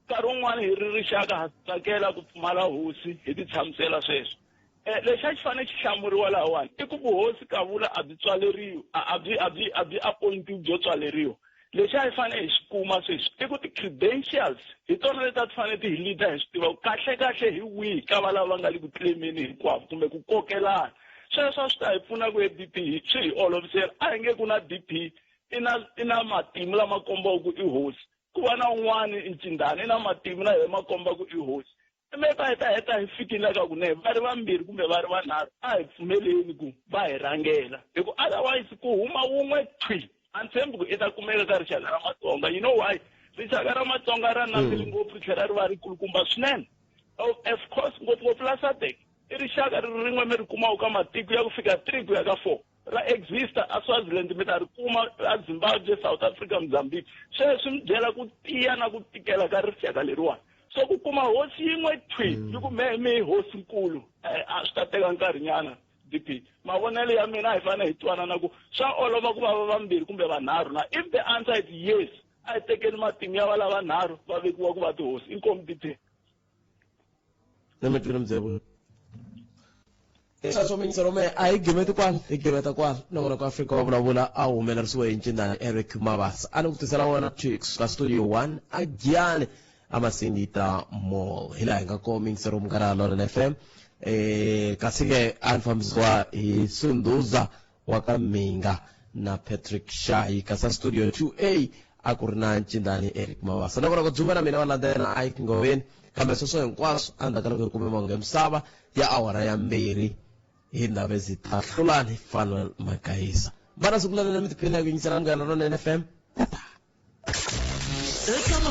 nkarhi wun'wani hi ri rixaka ha tsakela ku pfumala hosi hi ti tshamisela sweswo lexi a xi fanele xi hlamuriwa lahawani i ku vuhosi ka vula a byi tswaleriwi a byi appointiwi byo tswaleriwa lexi a hi fanele hi xi kuma sweswi i ku ti-credentials hi tona leti a ti fanele ti hi leader hi swi tiva kahle hi wihi ka va lava nga le ku claimeni hinkwavo kumbe ku kokelana sweswo a swi ta hi pfuna ku DP swi hi olovisela a hi nge ku na DP i na matimu lama kombaka ku i hosi ku va na un'wana incindani i na matimu na yena ma komba ku i hosi maybe hi ta heta hi fikile ka ku ne va ri vambirhi kumbe va ri vanharhu a hi pfumeleni ku va hi rhangela hi ku otherwise ku huma wun'we thwi a ni tshembi ku i ta kumeka ka rixaka ra Matsonga you know why rixaka ra Matsonga ra nambili ngopfu tlhela ri va ri kulukumba swinene of course ngopfungopfu la SADC i rixaka rin'we mi ri kumaka ka matiko ya ku fika 3 ku ya ka 4 ra exista a Swaziland mi ta ri kuma a Zimbabwe South Africa Mozambique sweswi mi byela ku tiya na ku tikela ka rixaka leriwani so ku kuma hosi yin'we thwi yi ku me hosi nkulu a swi ta teka nkarhinyana DP mavonelo ya mina a hi fanele hi twanana ku swa olova ku va vambirhi kumbe vanharhu na if the answer is yes a hi tekeni matimu ya va lava vanharhu va vekiwa ku va tihosi inkomu DP nemetwile mdzebo Sasominserome a hi giveta kwala nongona ku Africa wa vulavula a humelerisiwe hi ncindani Eric Mabasa a ni ku tisela wona chicks ka studio 1 a Giyane amasindita mall hila hi nga kominserom ka Loren FM kasi ke alfamzwa hi Sunduza wa ka Minga na Patrick Shahi kasa studio 2A a ku ri na ncindani Eric Mabasa nongona ku dzuva na mina va landzela a hi ngoveni kambe sweswo hinkwaswo a ndzi ka kumbe monge misava ya awara ya mbirhi hi ndhawu ta hlulani Fanuel Magayisa bana sukulalela mi tiphina ku yingisela munghana Loren FM